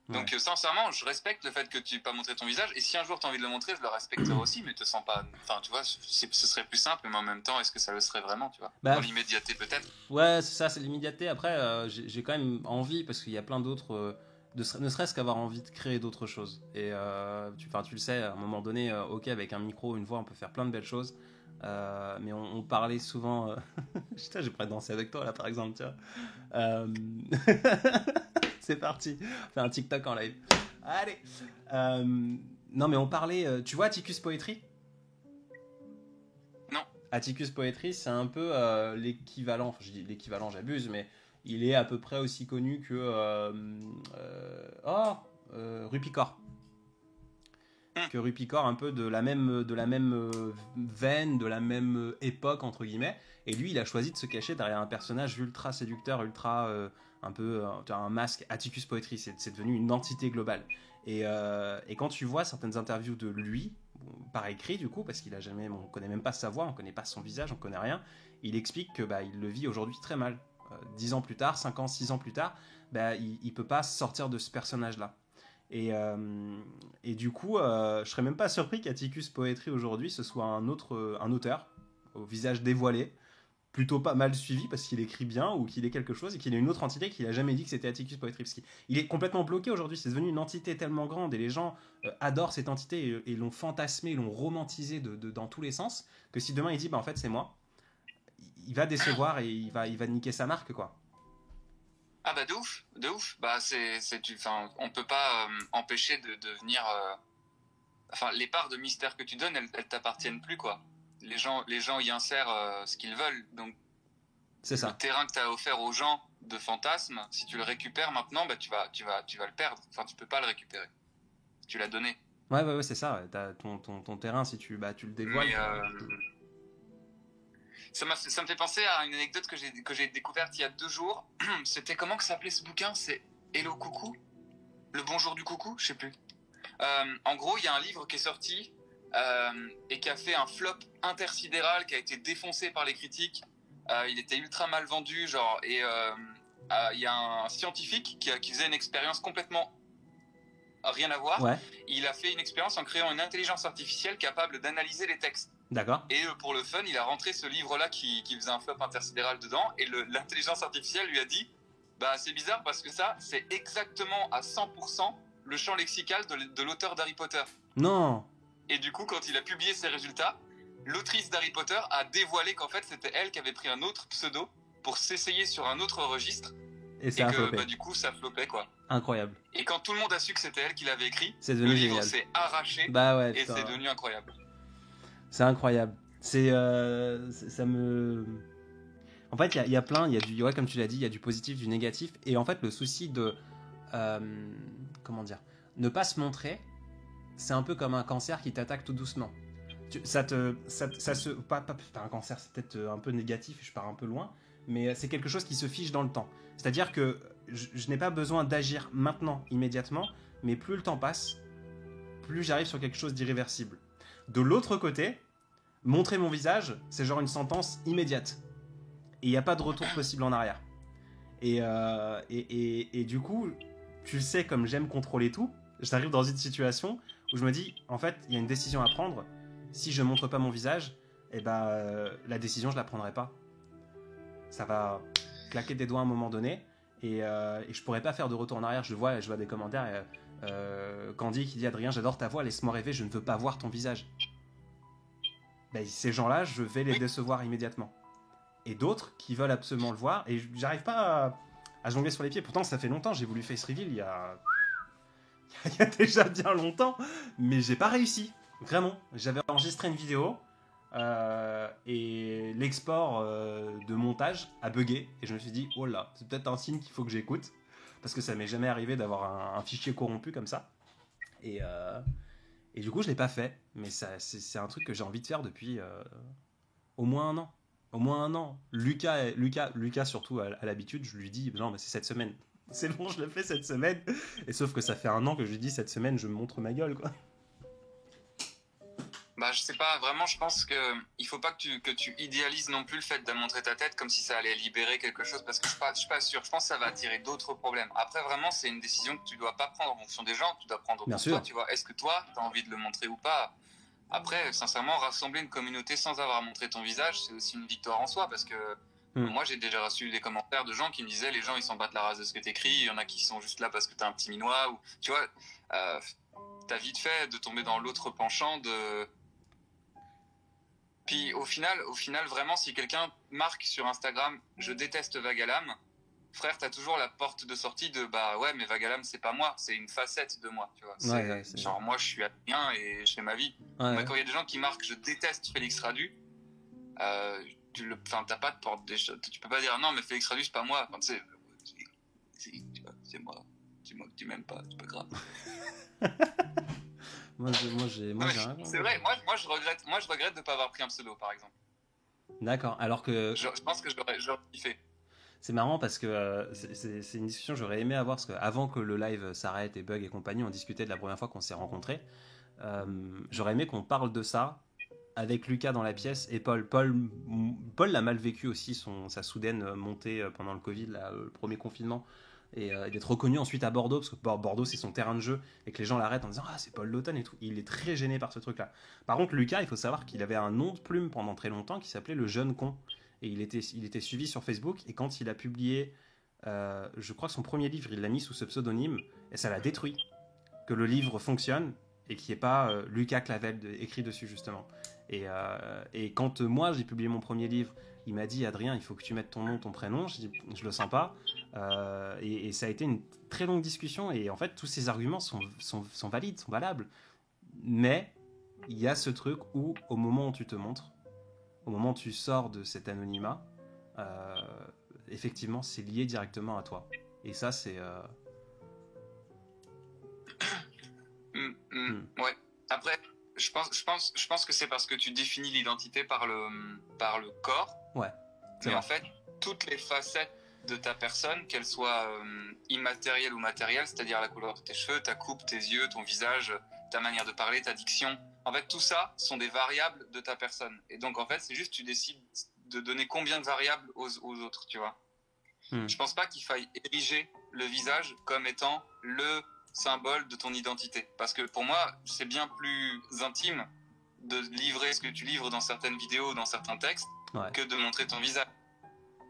Donc sincèrement, je respecte le fait que tu n'aies pas montré ton visage, et si un jour tu as envie de le montrer, je le respecterai aussi, mais te sens pas... Enfin, tu vois, ce serait plus simple, mais en même temps, est-ce que ça le serait vraiment, tu vois? Dans l'immédiateté, peut-être. Ouais, c'est ça, c'est l'immédiateté. Après, j'ai quand même envie, parce qu'il y a plein d'autres... ne serait-ce qu'avoir envie de créer d'autres choses. Et tu le sais, à un moment donné, ok, avec un micro, une voix, on peut faire plein de belles choses. Mais on parlait souvent... Putain, j'ai prêt de danser avec toi, là, par exemple, tu vois. C'est parti, on fait un TikTok en live. Allez. Non, mais on parlait... tu vois Atticus Poetry? Non. Atticus Poetry, c'est un peu l'équivalent... Enfin, je dis l'équivalent, j'abuse, mais il est à peu près aussi connu que... Rupicor. Que Rupicor, un peu de la même veine, de la même époque, entre guillemets. Et lui, il a choisi de se cacher derrière un personnage ultra séducteur, ultra... un peu un masque. Atticus Poetry, c'est devenu une entité globale. Et quand tu vois certaines interviews de lui, par écrit du coup, parce qu'il a jamais, on connaît même pas sa voix, on connaît pas son visage, on connaît rien, il explique que il le vit aujourd'hui très mal. 10 ans plus tard, 5 ans, 6 ans plus tard, il peut pas sortir de ce personnage-là. Et du coup, je serais même pas surpris qu'Atticus Poetry aujourd'hui ce soit un auteur au visage dévoilé, plutôt pas mal suivi parce qu'il écrit bien ou qu'il est quelque chose et qu'il a une autre entité qu'il a jamais dit que c'était Atticus Poetripski. Il est complètement bloqué aujourd'hui, c'est devenu une entité tellement grande et les gens adorent cette entité et l'ont fantasmé, l'ont romantisé dans tous les sens que si demain il dit en fait c'est moi, il va décevoir et il va niquer sa marque quoi. Ah bah de ouf. Bah on peut pas empêcher de venir. Les parts de mystère que tu donnes, elles t'appartiennent plus quoi. Les gens y insèrent ce qu'ils veulent. Donc c'est ça. Le terrain que tu as offert aux gens de fantasmes, si tu le récupères maintenant, bah tu vas le perdre. Enfin, tu peux pas le récupérer. Tu l'as donné. Ouais, c'est ça. Ouais. T'as ton terrain, si tu le dévoiles. Ça me fait penser à une anecdote que j'ai découverte il y a 2 jours. C'était comment que s'appelait ce bouquin? C'est Hello Coucou? Le bonjour du coucou? Je sais plus. En gros, il y a un livre qui est sorti et qui a fait un flop intersidéral, qui a été défoncé par les critiques. Il était ultra mal vendu, genre. Et il y a un scientifique qui faisait une expérience complètement rien à voir. Ouais. Il a fait une expérience en créant une intelligence artificielle capable d'analyser les textes. D'accord. Et pour le fun, il a rentré ce livre-là qui faisait un flop intersidéral dedans. Et l'intelligence artificielle lui a dit bah, c'est bizarre parce que ça, c'est exactement à 100% le champ lexical de l'auteur d'Harry Potter. Non. Et du coup, quand il a publié ses résultats, l'autrice d'Harry Potter a dévoilé qu'en fait, c'était elle qui avait pris un autre pseudo pour s'essayer sur un autre registre. Et ça a flopé. Bah, du coup, ça flopait, quoi. Incroyable. Et quand tout le monde a su que c'était elle qui l'avait écrit, c'est devenu le livre génial. s'est arraché et c'est devenu incroyable. C'est incroyable. Ça me... En fait, il y a plein, ouais, comme tu l'as dit, il y a du positif, du négatif. Et en fait, le souci de... comment dire, ne pas se montrer, c'est un peu comme un cancer qui t'attaque tout doucement. Pas un cancer, c'est peut-être un peu négatif, je pars un peu loin, mais c'est quelque chose qui se fige dans le temps. C'est-à-dire que je n'ai pas besoin d'agir maintenant, immédiatement, mais plus le temps passe, plus j'arrive sur quelque chose d'irréversible. De l'autre côté, montrer mon visage, c'est genre une sentence immédiate. Et il n'y a pas de retour possible en arrière. Et du coup, tu le sais, comme j'aime contrôler tout, j'arrive dans une situation où je me dis, en fait, il y a une décision à prendre. Si je montre pas mon visage, la décision, je la prendrai pas. Ça va claquer des doigts à un moment donné, et je pourrais pas faire de retour en arrière. Je vois des commentaires, Candy qui dit, Adrien, j'adore ta voix, laisse-moi rêver, je ne veux pas voir ton visage. Ben, ces gens-là, je vais les décevoir immédiatement. Et d'autres qui veulent absolument le voir, et j'arrive pas à jongler sur les pieds. Pourtant, ça fait longtemps, j'ai voulu face reveal il y a déjà bien longtemps, mais j'ai pas réussi. Vraiment, j'avais enregistré une vidéo et l'export de montage a bugué et je me suis dit oh là, c'est peut-être un signe qu'il faut que j'écoute parce que ça m'est jamais arrivé d'avoir un fichier corrompu comme ça et du coup je l'ai pas fait, mais c'est un truc que j'ai envie de faire depuis au moins un an. Lucas surtout à l'habitude, je lui dis non mais c'est cette semaine, c'est bon, je le fais cette semaine, et sauf que ça fait un an que je lui dis cette semaine je me montre ma gueule quoi. Bah, je sais pas, vraiment, je pense qu'il faut pas que tu idéalises non plus le fait de montrer ta tête comme si ça allait libérer quelque chose, parce que je suis pas sûr. Je pense que ça va attirer d'autres problèmes. Après, vraiment, c'est une décision que tu dois pas prendre en fonction des gens, tu dois prendre pour toi, tu vois. Est-ce que toi, t'as envie de le montrer ou pas? Après, sincèrement, rassembler une communauté sans avoir montré ton visage, c'est aussi une victoire en soi, parce que moi, j'ai déjà reçu des commentaires de gens qui me disaient, les gens, ils s'en battent la race de ce que t'écris, il y en a qui sont juste là parce que t'es un petit minois, ou, tu vois, t'as vite fait de tomber dans l'autre penchant de... Puis au final, vraiment, si quelqu'un marque sur Instagram « Je déteste Vagalam », frère, t'as toujours la porte de sortie de « Bah ouais, mais Vagalam, c'est pas moi, c'est une facette de moi. » Tu vois, genre, moi, je suis Adrien et je fais ma vie. Ouais, mais quand il y a des gens qui marquent « Je déteste Félix Radu », t'as pas de porte des choses. Tu peux pas dire « Non, mais Félix Radu, c'est pas moi. » Enfin, tu sais, c'est moi. C'est moi que tu m'aimes pas, c'est pas grave. Moi, j'ai rien. C'est vrai, moi je regrette de pas avoir pris un pseudo par exemple. D'accord, alors que... Je pense que j'aurais kiffé. C'est marrant parce que c'est une discussion que j'aurais aimé avoir, parce qu'avant que le live s'arrête et bug et compagnie, on discutait de la première fois qu'on s'est rencontrés. J'aurais aimé qu'on parle de ça avec Lucas dans la pièce et Paul. Paul l'a mal vécu aussi, sa soudaine montée pendant le Covid, le premier confinement. Et d'être reconnu ensuite à Bordeaux, parce que Bordeaux c'est son terrain de jeu, et que les gens l'arrêtent en disant ah c'est Paul Laughton et tout. Il est très gêné par ce truc là. Par contre Lucas, il faut savoir qu'il avait un nom de plume pendant très longtemps qui s'appelait le jeune con, et il était suivi sur Facebook, et quand il a publié, je crois que son premier livre, il l'a mis sous ce pseudonyme, et ça l'a détruit, que le livre fonctionne, et qu'il n'y ait pas Lucas Clavel écrit dessus, justement. Et quand moi, j'ai publié mon premier livre, il m'a dit, Adrien, il faut que tu mettes ton nom, ton prénom. Je dis, je le sens pas. Et ça a été une très longue discussion, et en fait, tous ces arguments sont valides, sont valables. Mais il y a ce truc où, au moment où tu te montres, au moment où tu sors de cet anonymat, effectivement, c'est lié directement à toi. Et ça, c'est... Ouais. Après, je pense que c'est parce que tu définis l'identité par le corps. Ouais. Mais en fait, toutes les facettes de ta personne, qu'elles soient immatérielles ou matérielles, c'est-à-dire la couleur de tes cheveux, ta coupe, tes yeux, ton visage, ta manière de parler, ta diction, en fait, tout ça sont des variables de ta personne. Et donc, en fait, c'est juste tu décides de donner combien de variables aux autres, tu vois. Je pense pas qu'il faille ériger le visage comme étant le symbole de ton identité. Parce que pour moi, c'est bien plus intime de livrer ce que tu livres dans certaines vidéos, dans certains textes, que de montrer ton visage.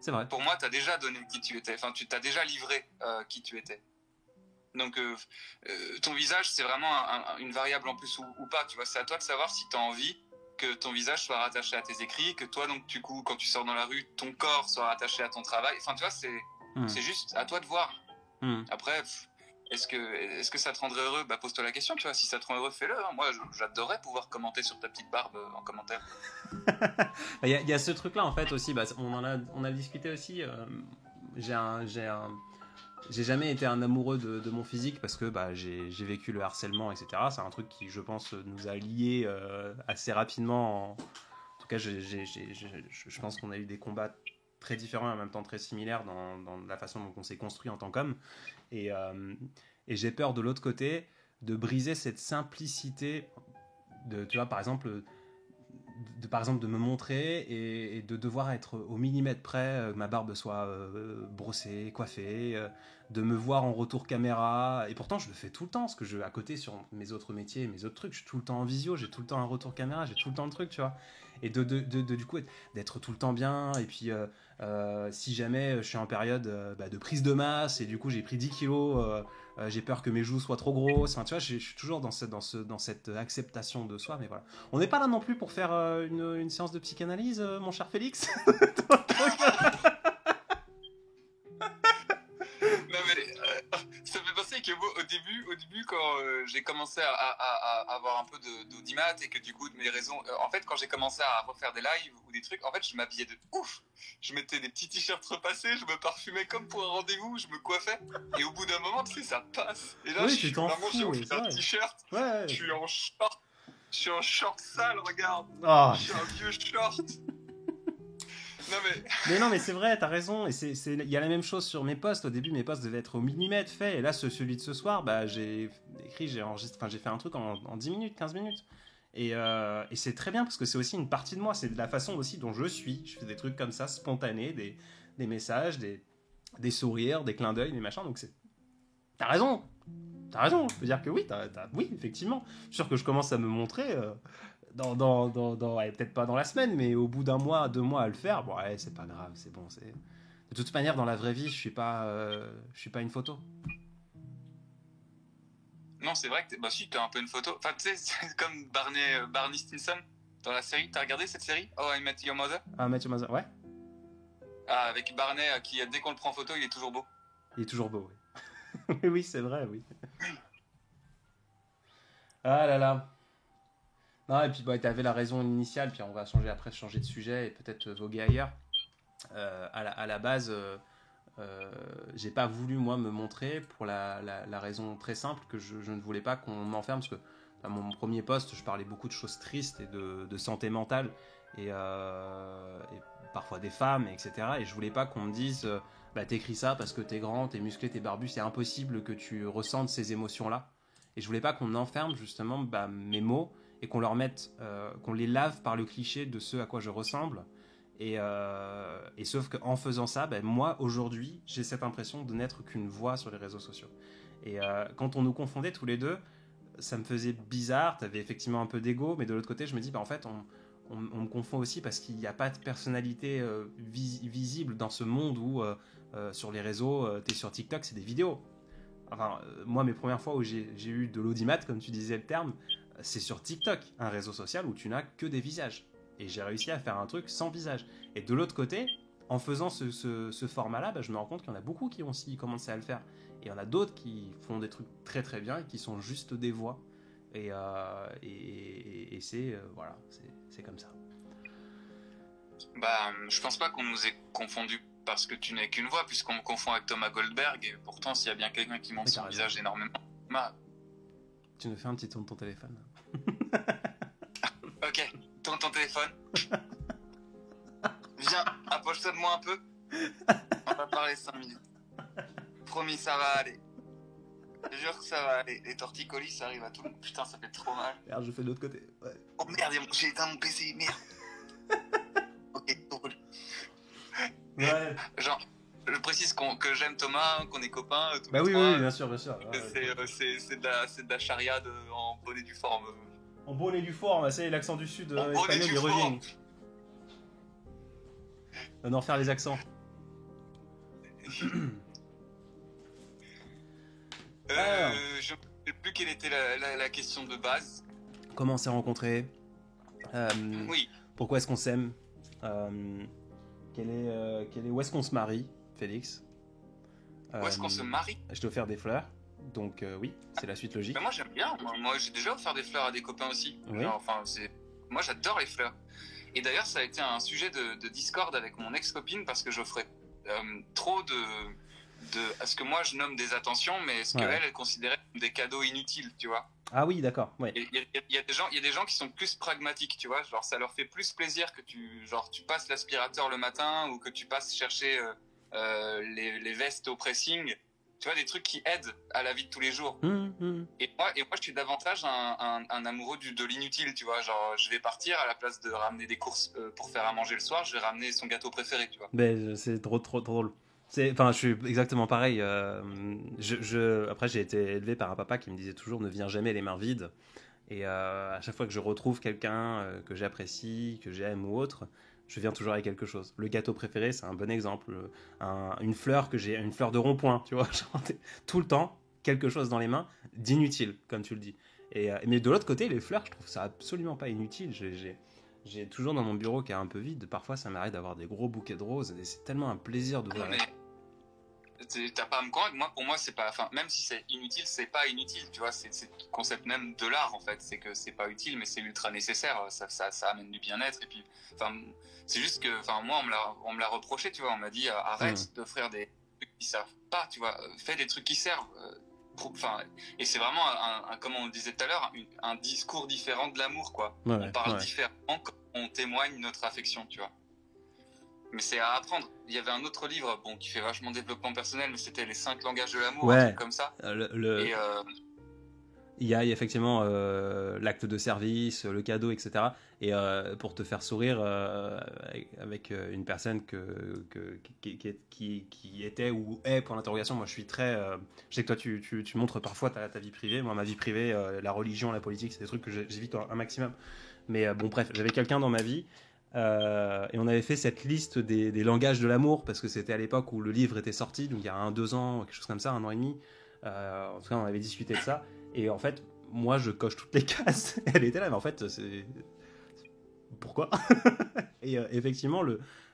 C'est vrai. Pour moi, tu as déjà donné qui tu étais. Enfin, tu t'as déjà livré qui tu étais. Donc, ton visage, c'est vraiment une variable en plus ou pas. Tu vois, c'est à toi de savoir si tu as envie que ton visage soit rattaché à tes écrits, que toi, donc, du coup, quand tu sors dans la rue, ton corps soit rattaché à ton travail. Enfin, tu vois, c'est juste à toi de voir. Après, est-ce que ça te rendrait heureux? Bah, pose-toi la question, tu vois. Si ça te rend heureux, fais-le. Hein. Moi, j'adorerais pouvoir commenter sur ta petite barbe en commentaire. Il y a ce truc-là, en fait, aussi. Bah, on a discuté aussi. J'ai jamais été un amoureux de mon physique parce que j'ai vécu le harcèlement, etc. C'est un truc qui, je pense, nous a liés assez rapidement. En tout cas, je pense qu'on a eu des combats très différents et en même temps très similaires dans la façon dont on s'est construit en tant qu'homme. Et j'ai peur de l'autre côté de briser cette simplicité tu vois, par exemple de me montrer et de devoir être au millimètre près, que ma barbe soit brossée, coiffée, de me voir en retour caméra. Et pourtant, je le fais tout le temps, parce que à côté, sur mes autres métiers, mes autres trucs, je suis tout le temps en visio, j'ai tout le temps un retour caméra, j'ai tout le temps le truc, tu vois. Et du coup, d'être tout le temps bien. Et puis, si jamais je suis en période de prise de masse, et du coup, j'ai pris 10 kilos, j'ai peur que mes joues soient trop grosses. Enfin, tu vois, je suis toujours dans cette acceptation de soi, mais voilà. On n'est pas là non plus pour faire une séance de psychanalyse, mon cher Félix. Non mais ça me fait penser que moi, au début quand j'ai commencé à avoir un peu d'audimat et que du coup de mes raisons, en fait quand j'ai commencé à refaire des lives ou des trucs, en fait je m'habillais de ouf. Je mettais des petits t-shirts repassés, je me parfumais comme pour un rendez-vous, je me coiffais et au bout d'un moment tu sais ça passe. Et là oui, je suis vraiment j'ai un t-shirt, ouais. Je suis en short sale, regarde. Oh. Je suis un vieux short. Non mais c'est vrai, t'as raison. Et il y a la même chose sur mes posts. Au début, mes posts devaient être au millimètre faits. Et là, celui de ce soir, j'ai enregistré, j'ai fait un truc en 10 minutes, 15 minutes. Et c'est très bien parce que c'est aussi une partie de moi. C'est de la façon aussi dont je suis. Je fais des trucs comme ça, spontanés, des messages, des sourires, des clins d'œil, des machins. Donc t'as raison. Je peux dire que oui, oui, effectivement. Je suis sûr que je commence à me montrer. Peut-être pas dans la semaine, mais au bout d'un mois, 2 mois à le faire, bon, ouais, c'est pas grave, c'est bon. De toute manière, dans la vraie vie, je suis pas une photo. Non, c'est vrai que si, t'es un peu une photo. Enfin, tu sais, c'est comme Barney Stinson dans la série. T'as regardé cette série? Oh, I Met Your Mother? Ah, Met Your Mother, ouais. Ah, avec Barney qui, dès qu'on le prend en photo, il est toujours beau. Il est toujours beau, oui. Oui, c'est vrai, oui. Ah là là. Non, et puis t'avais la raison initiale, puis on va changer de sujet et peut-être voguer ailleurs. À la base, j'ai pas voulu moi me montrer pour la raison très simple que je ne voulais pas qu'on m'enferme, parce que dans mon premier post, je parlais beaucoup de choses tristes et de santé mentale et parfois des femmes, etc. Et je voulais pas qu'on me dise t'écris ça parce que t'es grand, t'es musclé, t'es barbu, c'est impossible que tu ressentes ces émotions-là. Et je voulais pas qu'on enferme justement mes mots et qu'on leur mette, qu'on les lave par le cliché de ce à quoi je ressemble. Et sauf qu'en faisant ça, moi aujourd'hui, j'ai cette impression de n'être qu'une voix sur les réseaux sociaux. Et quand on nous confondait tous les deux, ça me faisait bizarre. T'avais effectivement un peu d'ego, mais de l'autre côté, je me dis, en fait, on me confond aussi parce qu'il n'y a pas de personnalité visible dans ce monde où sur les réseaux, t'es sur TikTok, c'est des vidéos. Enfin, moi, mes premières fois où j'ai eu de l'audimat, comme tu disais le terme, c'est sur TikTok, un réseau social où tu n'as que des visages. Et j'ai réussi à faire un truc sans visage. Et de l'autre côté, en faisant ce format-là, je me rends compte qu'il y en a beaucoup qui ont aussi commencé à le faire. Et il y en a d'autres qui font des trucs très très bien et qui sont juste des voix. Et c'est voilà, c'est comme ça. Je pense pas qu'on nous ait confondus parce que tu n'es qu'une voix, puisqu'on me confond avec Thomas Goldberg. Et pourtant, s'il y a bien quelqu'un qui montre son visage énormément, tu nous fais un petit tour de ton téléphone. Ok, tourne ton téléphone. Viens, approche-toi de moi un peu. On va parler 5 minutes. Promis, ça va aller. Je jure que ça va aller. Les torticolis, ça arrive à tout le monde. Putain, ça fait trop mal. Merde, je fais de l'autre côté. Ouais. Oh merde, j'ai éteint mon PC, merde. Ok, cool. Ouais. Genre, je précise que j'aime Thomas, qu'on est copains. Bah oui, bien sûr. Ouais, c'est de la chariade en bonne et due forme. En bonne et due forme, c'est l'accent du sud espagnol, il revient. On en faire les accents. Je ne sais plus quelle était la question de base. Comment on s'est rencontrés Oui. Pourquoi est-ce qu'on s'aime où est-ce qu'on se marie, Félix Où est-ce qu'on se marie? Je t'ai offert des fleurs, donc oui, c'est la suite logique. Moi j'aime bien, moi j'ai déjà offert des fleurs à des copains aussi. Oui. Genre, moi j'adore les fleurs. Et d'ailleurs ça a été un sujet de discorde avec mon ex-copine parce que j'offrais trop de ce que moi je nomme des attentions, mais ce qu'elle elle considérait comme des cadeaux inutiles, tu vois. Ah oui, d'accord. Ouais. Il y a des gens qui sont plus pragmatiques, tu vois. Genre ça leur fait plus plaisir que tu passes l'aspirateur le matin ou que tu passes chercher les vestes au pressing. Tu vois, des trucs qui aident à la vie de tous les jours. Et moi, je suis davantage un amoureux de l'inutile, tu vois. Genre, je vais partir, à la place de ramener des courses pour faire à manger le soir, je vais ramener son gâteau préféré, tu vois. Ben, c'est trop drôle. Enfin, je suis exactement pareil. Après, j'ai été élevé par un papa qui me disait toujours ne viens jamais les mains vides. Et à chaque fois que je retrouve quelqu'un que j'apprécie, que j'aime ou autre, je viens toujours avec quelque chose. Le gâteau préféré, c'est un bon exemple. Une fleur une fleur de rond-point, tu vois. Tout le temps, quelque chose dans les mains d'inutile, comme tu le dis. Mais de l'autre côté, les fleurs, je trouve ça absolument pas inutile. J'ai toujours dans mon bureau qui est un peu vide. Parfois, ça m'arrive d'avoir des gros bouquets de roses. Et c'est tellement un plaisir d'ouvrir. T'as pas à me convaincre. Pour moi, c'est pas. Enfin, même si c'est inutile, c'est pas inutile. Tu vois, c'est le concept même de l'art en fait. C'est que c'est pas utile, mais c'est ultra nécessaire. Ça amène du bien-être. Et puis, enfin, c'est juste que, enfin, moi, on me l'a reproché. Tu vois, on m'a dit arrête d'offrir des trucs qui servent pas. Tu vois, fais des trucs qui servent. Et c'est vraiment comme on le disait tout à l'heure, un discours différent de l'amour, quoi. On parle différemment quand on témoigne notre affection, tu vois. Mais c'est à apprendre. Il y avait un autre livre, qui fait vachement développement personnel, mais c'était les 5 langages de l'amour, un truc comme ça. Il y a effectivement l'acte de service, le cadeau, etc. Et pour te faire sourire avec une personne qui était ou est, pour l'interrogation, moi je suis très... je sais que toi tu montres parfois ta vie privée. Moi ma vie privée, la religion, la politique, c'est des trucs que j'évite un maximum. Mais bref, j'avais quelqu'un dans ma vie et on avait fait cette liste des langages de l'amour parce que c'était à l'époque où le livre était sorti, donc il y a 2 ans, quelque chose comme ça, 1 an et demi. En tout cas on avait discuté de ça. Et en fait, moi, je coche toutes les cases. Elle était là, mais en fait, c'est... Pourquoi? Et effectivement,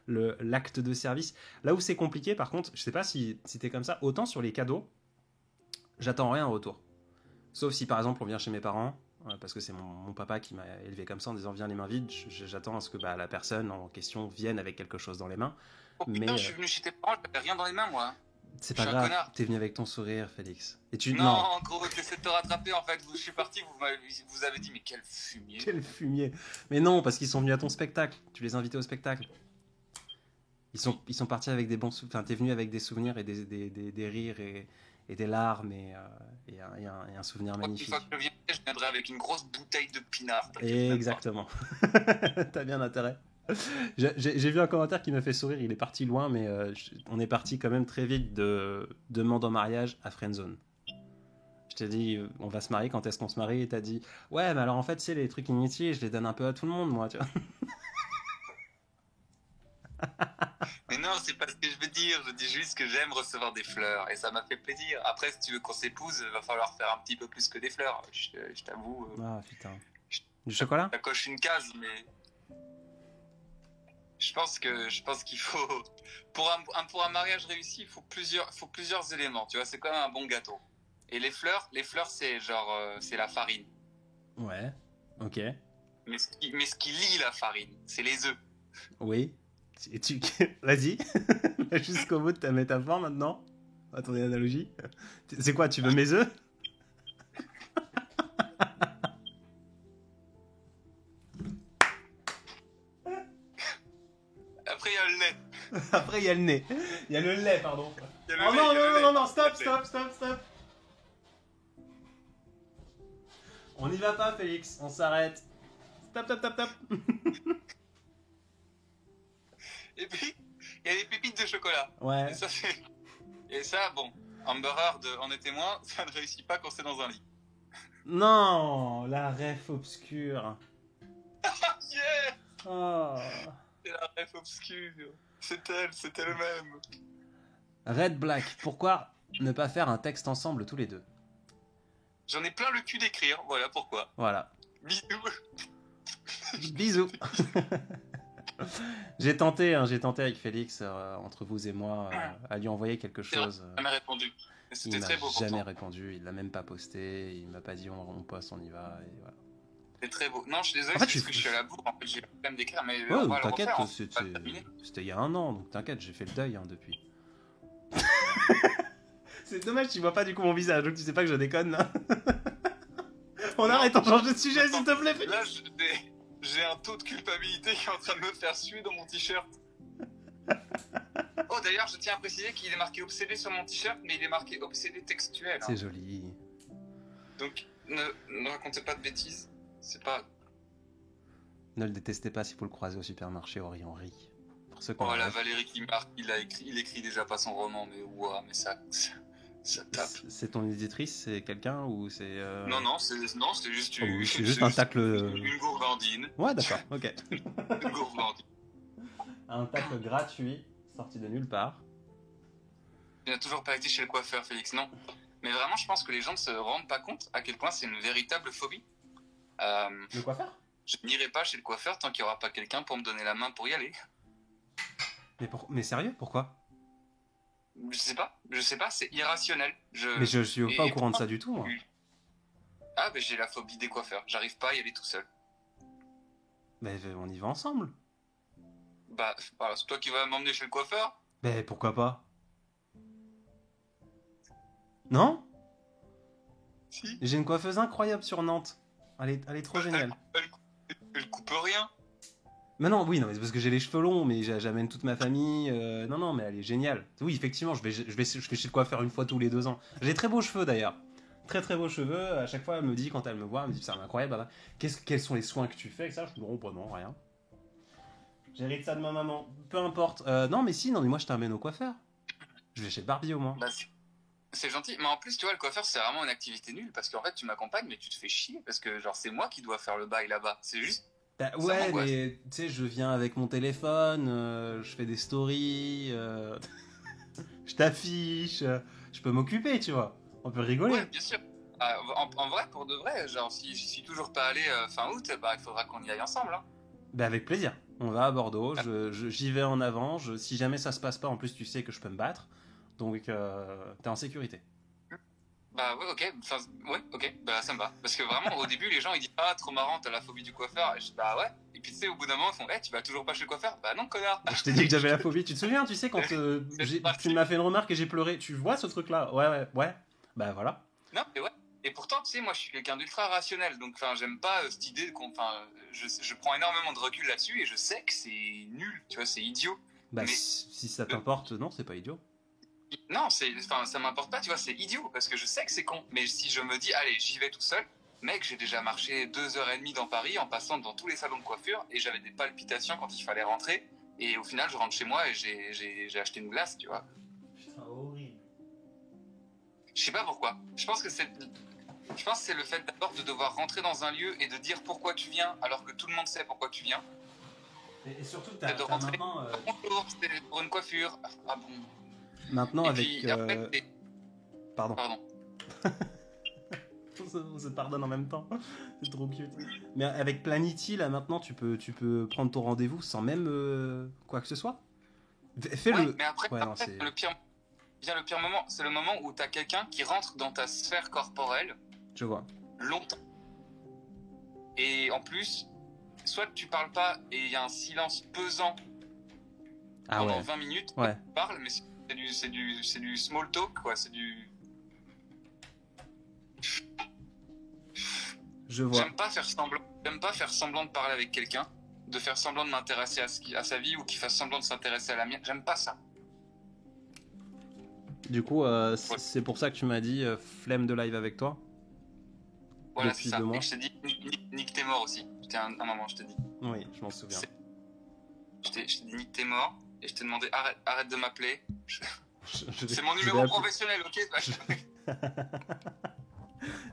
l'acte de service... Là où c'est compliqué, par contre, je sais pas si t'es comme ça, autant sur les cadeaux, j'attends rien en retour. Sauf si, par exemple, on vient chez mes parents, parce que c'est mon papa qui m'a élevé comme ça, en disant « Viens les mains vides », j'attends à ce que la personne en question vienne avec quelque chose dans les mains. Oh putain, je suis venu chez tes parents, j'avais rien dans les mains, moi. C'est pas grave, t'es venu avec ton sourire, Félix. Et non, gros, t'essaies de te rattraper en fait. Je suis parti, vous avez dit, mais quel fumier. Quel fumier. Mais non, parce qu'ils sont venus à ton spectacle. Tu les invitais au spectacle. Ils sont partis avec des bons souvenirs. Enfin, t'es venu avec des souvenirs et des rires et des larmes et un souvenir magnifique. Une fois que je viendrai avec une grosse bouteille de pinard. Exactement. T'as bien intérêt. J'ai vu un commentaire qui m'a fait sourire, il est parti loin, mais on est parti quand même très vite de demande en mariage à friendzone. t'ai dit, on va se marier, quand est-ce qu'on se marie? Et t'as dit, ouais, mais alors en fait, c'est les trucs inutiles, je les donne un peu à tout le monde, moi, tu vois. Mais non, c'est pas ce que je veux dire. Je dis juste que j'aime recevoir des fleurs et ça m'a fait plaisir. Après, si tu veux qu'on s'épouse, il va falloir faire un petit peu plus que des fleurs. Je t'avoue. Ah, putain. Du chocolat? Ça coche une case, mais je pense qu'il faut pour un mariage réussi, il faut plusieurs éléments. Tu vois, c'est comme un bon gâteau. Et les fleurs, c'est genre c'est la farine. Ouais. Ok. Mais ce qui lie la farine, c'est les œufs. Oui. Et Vas-y. Jusqu'au bout de ta métaphore maintenant. À ton analogie. C'est quoi, tu veux mes œufs? Après, il y a le lait. Après, il y a le nez. Il y a le lait, pardon. Il y a le Oh lait, non, il y a le lait. non, stop. On n'y va pas, Félix. On s'arrête. Stop. Et puis, il y a les pépites de chocolat. Ouais. Et ça, bon, Amber Heard en est témoin, ça ne réussit pas quand c'est dans un lit. Non, la ref obscure. Yeah, Oh. c'est la ref obscure. C'est elle-même. Red Black, pourquoi ne pas faire un texte ensemble tous les deux? J'en ai plein le cul d'écrire, voilà pourquoi. Voilà. Bisous. Bisous. J'ai tenté avec Félix, entre vous et moi, à lui envoyer quelque chose. Il m'a répondu. C'était Il très m'a beau jamais pourtant. répondu, il l'a même pas posté, il m'a pas dit on poste, on y va, et voilà. C'est très beau. Non, je suis désolé, En fait, c'est parce que je suis à la bourre. En fait, j'ai le problème d'écrire, mais Ouais, on donc va le t'inquiète, refaire. On va le terminer. c'était il y a 1 an, donc t'inquiète, j'ai fait le deuil depuis. C'est dommage, tu vois pas du coup mon visage, donc tu sais pas que je déconne là. On arrête, on change de sujet s'il te plaît, Félix. Là, j'ai un taux de culpabilité qui est en train de me faire suer dans mon t-shirt. Oh, d'ailleurs, je tiens à préciser qu'il est marqué obsédé sur mon t-shirt, mais il est marqué obsédé textuel. Hein. C'est joli. Donc, ne racontez pas de bêtises. C'est pas. Ne le détestez pas si vous le croisez au supermarché Henri. Pour ceux qui Oh, la Valérie qui marque, il écrit déjà pas son roman, mais ouah, mais ça tape. C'est ton éditrice, c'est quelqu'un ou c'est... Non, c'est juste, oui, c'est juste un tacle... Une gourgandine. Ouais, d'accord, ok. Une gourgandine. Un tacle gratuit, sorti de nulle part. Il n'a toujours pas été chez le coiffeur, Félix, non. Mais vraiment, je pense que les gens ne se rendent pas compte à quel point c'est une véritable phobie. Le coiffeur? Je n'irai pas chez le coiffeur tant qu'il n'y aura pas quelqu'un pour me donner la main pour y aller. Mais sérieux, pourquoi? Je sais pas, c'est irrationnel. Mais je suis pas au courant de ça du tout, moi. Ah, mais j'ai la phobie des coiffeurs, j'arrive pas à y aller tout seul. Mais on y va ensemble. Bah, voilà, c'est toi qui vas m'emmener chez le coiffeur? Mais pourquoi pas? Non? Si. J'ai une coiffeuse incroyable sur Nantes. Elle est trop géniale. Elle coupe rien. Mais non, oui, non, mais c'est parce que j'ai les cheveux longs, mais j'amène toute ma famille. Non, mais elle est géniale. Oui, effectivement, je vais chez le coiffeur une fois tous les 2 ans. J'ai très beaux cheveux d'ailleurs. Très très beaux cheveux. À chaque fois, elle me dit, quand elle me voit, elle me dit, c'est incroyable. Bah, quels sont les soins que tu fais avec ça? Je dis, non, bah non, rien. J'hérite ça de ma maman. Peu importe. Non, mais moi je t'amène au coiffeur. Je vais chez le barbier au moins. Bah, c'est gentil, mais en plus, tu vois, le coiffeur, c'est vraiment une activité nulle parce qu'en fait, tu m'accompagnes, mais tu te fais chier parce que, genre, c'est moi qui dois faire le bail là-bas. C'est juste. Bah, ouais, mais tu sais, je viens avec mon téléphone, je fais des stories, je t'affiche, je peux m'occuper, tu vois. On peut rigoler. Ouais, bien sûr. En vrai, pour de vrai, genre, si je suis toujours pas allé fin août, bah, il faudra qu'on y aille ensemble. Hein. Bah, avec plaisir. On va à Bordeaux, j'y vais en avant. Si jamais ça se passe pas, en plus, tu sais que je peux me battre. Donc, t'es en sécurité. Bah ouais, ok, bah ça me va. Parce que vraiment, au début, les gens ils disent ah trop marrant, t'as la phobie du coiffeur. Et je dis bah ouais. Et puis tu sais, au bout d'un moment, ils font tu vas toujours pas chez le coiffeur? Bah non, connard. Je t'ai dit que j'avais la phobie. Tu te souviens, tu sais, quand tu m'as fait une remarque et j'ai pleuré. Tu vois ce truc-là? Ouais. Bah voilà. Non, mais ouais. Et pourtant, tu sais, moi je suis quelqu'un d'ultra rationnel. Donc, j'aime pas cette idée qu'on. Je prends énormément de recul là-dessus et je sais que c'est nul, tu vois, c'est idiot. Bah mais... si ça t'importe, non, c'est pas idiot. Non, ça m'importe pas, tu vois, c'est idiot, parce que je sais que c'est con. Mais si je me dis, allez, j'y vais tout seul, mec, j'ai déjà marché 2h30 dans Paris en passant devant tous les salons de coiffure et j'avais des palpitations quand il fallait rentrer. Et au final, je rentre chez moi et j'ai acheté une glace, tu vois. Putain, horrible. Je sais pas pourquoi. Je pense que c'est le fait d'abord de devoir rentrer dans un lieu et de dire pourquoi tu viens alors que tout le monde sait pourquoi tu viens. Et surtout, Et de rentrer. Bonjour, c'était pour une coiffure. Ah bon. Maintenant, et avec. Puis, après, Pardon. Pardon. On se pardonne en même temps. C'est trop cute. Mais avec Planity, là, maintenant, tu peux prendre ton rendez-vous sans même quoi que ce soit. Fais-le. Mais après, le pire moment, c'est le moment où t'as quelqu'un qui rentre dans ta sphère corporelle. Je vois. Longtemps. Et en plus, soit tu parles pas et il y a un silence pesant pendant 20 minutes. Ouais. Tu parles, mais c'est du small talk, quoi. C'est du... Je vois. J'aime pas faire semblant de parler avec quelqu'un, de faire semblant de m'intéresser à sa vie ou qu'il fasse semblant de s'intéresser à la mienne. J'aime pas ça. Du coup, c'est pour ça que tu m'as dit flemme de live avec toi. Voilà, c'est ça. Et que je t'ai dit, Nick, t'es mort aussi. C'était un moment, je t'ai dit. Oui, je m'en souviens. Je t'ai dit, Nick, t'es mort. Et je t'ai demandé, arrête de m'appeler. C'est mon numéro professionnel, ok?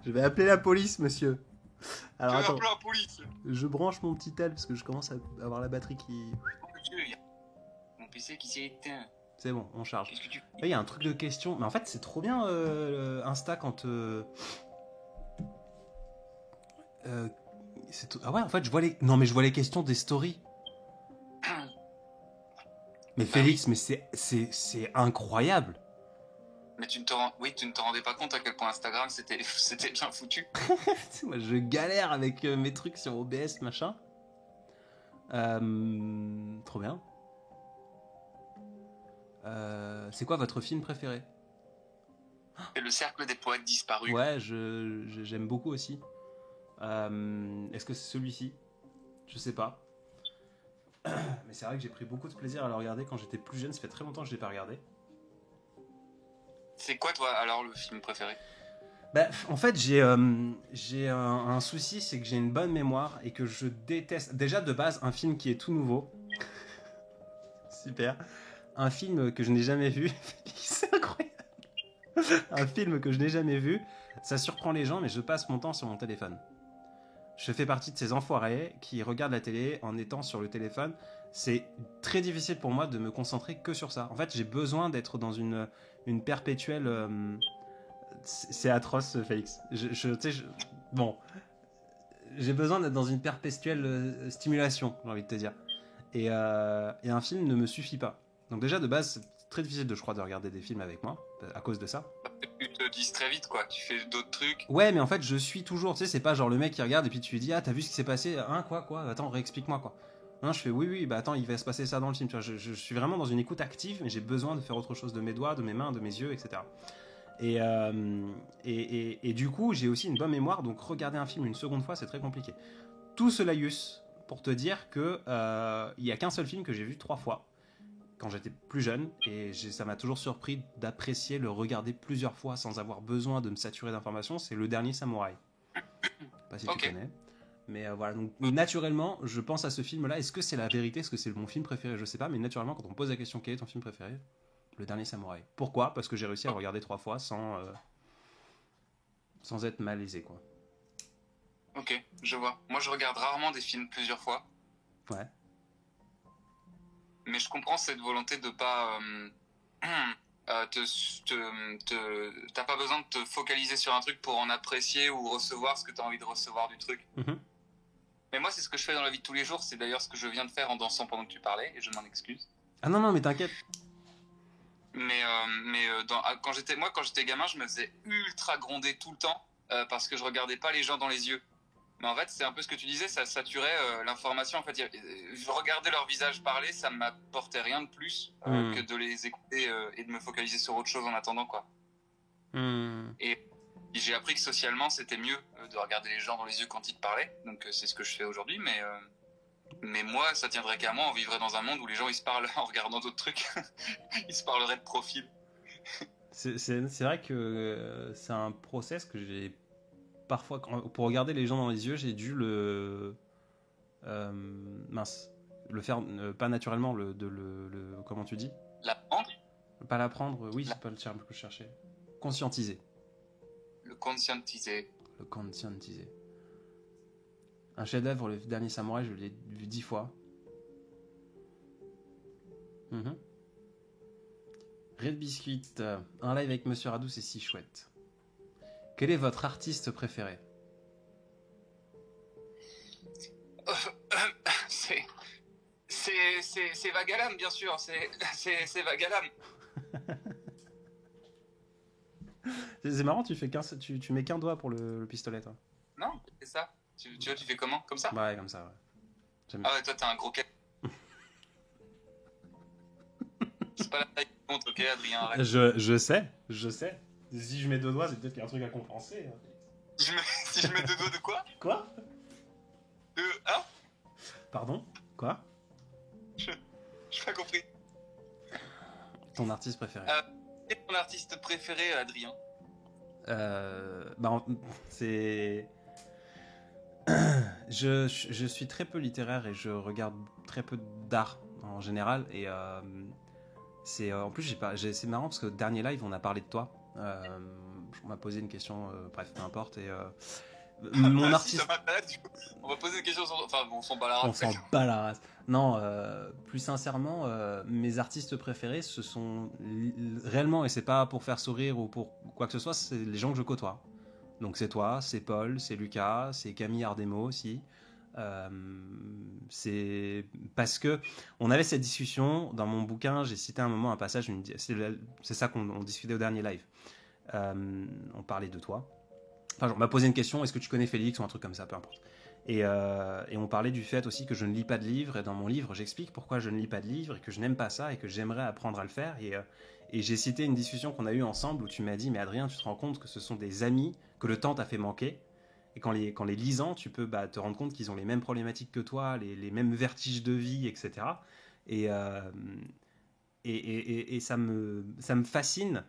Je vais appeler la police, monsieur. Alors, je vais appeler la police. Je branche mon petit tel parce que je commence à avoir la batterie qui... Mon PC qui s'est éteint. C'est bon, on charge. Qu'est-ce que tu... Il y a un truc de question. Mais en fait, c'est trop bien Insta quand... Ah ouais, en fait, je vois les... Non, mais je vois les questions des stories. Mais Félix, mais c'est incroyable. Mais tu ne te rendais pas compte à quel point Instagram c'était bien foutu. Moi, je galère avec mes trucs sur OBS, machin. Trop bien. C'est quoi votre film préféré? C'est Le Cercle des Poètes Disparus. Ouais, j'aime beaucoup aussi. Est-ce que c'est celui-ci? Je sais pas. Mais c'est vrai que j'ai pris beaucoup de plaisir à le regarder quand j'étais plus jeune. Ça fait très longtemps que je l'ai pas regardé. C'est quoi, toi, alors, le film préféré? Bah, en fait, j'ai un souci, c'est que j'ai une bonne mémoire et que je déteste... Déjà, de base, un film qui est tout nouveau. Super. Un film que je n'ai jamais vu. C'est incroyable. Un film que je n'ai jamais vu. Ça surprend les gens, mais je passe mon temps sur mon téléphone. Je fais partie de ces enfoirés qui regardent la télé en étant sur le téléphone. C'est très difficile pour moi de me concentrer que sur ça. En fait, j'ai besoin d'être dans une perpétuelle... C'est atroce, Félix. Bon. J'ai besoin d'être dans une perpétuelle stimulation, j'ai envie de te dire. Et un film ne me suffit pas. Donc déjà, de base, c'est très difficile, je crois, de regarder des films avec moi, à cause de ça. Tu te dis très vite, quoi. Tu fais d'autres trucs. Ouais, mais en fait, je suis toujours... Tu sais, c'est pas genre le mec qui regarde et puis tu lui dis « Ah, t'as vu ce qui s'est passé? Hein, quoi? Attends, réexplique-moi, quoi. » Non, je fais « Oui, bah attends, il va se passer ça dans le film. » Tu vois, je suis vraiment dans une écoute active, mais j'ai besoin de faire autre chose de mes doigts, de mes mains, de mes yeux, etc. Et du coup, j'ai aussi une bonne mémoire, donc regarder un film une seconde fois, c'est très compliqué. Tout ce laïus pour te dire que il y a qu'un seul film que j'ai vu 3 fois quand j'étais plus jeune, et ça m'a toujours surpris d'apprécier le regarder plusieurs fois sans avoir besoin de me saturer d'informations. C'est Le Dernier Samouraï. Pas si tu connais. Mais voilà, donc naturellement, je pense à ce film-là. Est-ce que c'est la vérité? Est-ce que c'est mon film préféré? Je sais pas, mais naturellement, quand on me pose la question quel est ton film préféré, Le Dernier Samouraï. Pourquoi? Parce que j'ai réussi à le regarder 3 fois sans être malaisé, quoi. Ok, je vois. Moi, je regarde rarement des films plusieurs fois. Ouais. Mais je comprends cette volonté de pas... t'as pas besoin de te focaliser sur un truc pour en apprécier ou recevoir ce que t'as envie de recevoir du truc. Mm-hmm. Mais moi, c'est ce que je fais dans la vie de tous les jours. C'est d'ailleurs ce que je viens de faire en dansant pendant que tu parlais, et je m'en excuse. Ah non, mais t'inquiète. Quand j'étais gamin, je me faisais ultra gronder tout le temps parce que je regardais pas les gens dans les yeux. Mais en fait, c'est un peu ce que tu disais, ça saturait l'information. En fait, regarder leur visage parler, ça m'apportait rien de plus que de les écouter et de me focaliser sur autre chose en attendant, quoi. Et j'ai appris que socialement, c'était mieux de regarder les gens dans les yeux quand ils te parlaient. Donc c'est ce que je fais aujourd'hui, mais moi, ça tiendrait qu'à moi, on vivrait dans un monde où les gens ils se parlent en regardant d'autres trucs. Ils se parleraient de profil. C'est vrai que c'est un process que j'ai parfois, pour regarder les gens dans les yeux, j'ai dû le faire pas naturellement, comment tu dis? L'apprendre? Pas l'apprendre, oui, c'est pas le terme que je cherchais. Conscientiser. Le conscientiser. Le conscientiser. Un chef-d'œuvre, Le Dernier Samouraï, je l'ai vu 10 fois. Red Biscuit, un live avec Monsieur Radou, c'est si chouette. Quel est votre artiste préféré? C'est Vagalam, bien sûr. C'est Vagalam. C'est marrant, tu mets qu'un doigt pour le pistolet, toi. Non, c'est ça. Tu vois, tu fais comment? Comme ça? Ouais, comme ça, ouais. Ah ouais, toi, t'as un gros quai. C'est pas la taille qui compte, ok, Adrien, arrête. Je sais. Si je mets 2 doigts, c'est peut-être qu'il y a un truc à compenser. Si je mets 2 doigts de quoi? Quoi? Hein? Pardon? Quoi? J'ai pas compris. Ton artiste préféré? Quel est ton artiste préféré, Adrien? C'est... je suis très peu littéraire et je regarde très peu d'art en général. Et en plus, c'est marrant parce que dernier live, on a parlé de toi. On m'a posé une question, bref, peu importe. Et mon artiste. Si ça m'intéresse, du coup, on va poser une question sur. Enfin, bon, on s'en bat la race. On s'en bat la race. Non, plus sincèrement, mes artistes préférés, ce sont réellement, et c'est pas pour faire sourire ou pour quoi que ce soit, c'est les gens que je côtoie. Donc c'est toi, c'est Paul, c'est Lucas, c'est Camille Ardemo aussi. C'est parce que on avait cette discussion dans mon bouquin. J'ai cité à un moment un passage, c'est ça qu'on discutait au dernier live. On parlait de toi. Enfin, on m'a posé une question, est-ce que tu connais Félix ou un truc comme ça, peu importe. Et on parlait du fait aussi que je ne lis pas de livres. Et dans mon livre, j'explique pourquoi je ne lis pas de livres et que je n'aime pas ça et que j'aimerais apprendre à le faire. Et j'ai cité une discussion qu'on a eue ensemble où tu m'as dit, mais Adrien, tu te rends compte que ce sont des amis que le temps t'a fait manquer. Et qu'en les lisant, tu peux te rendre compte qu'ils ont les mêmes problématiques que toi, les mêmes vertiges de vie, etc. Et ça me fascine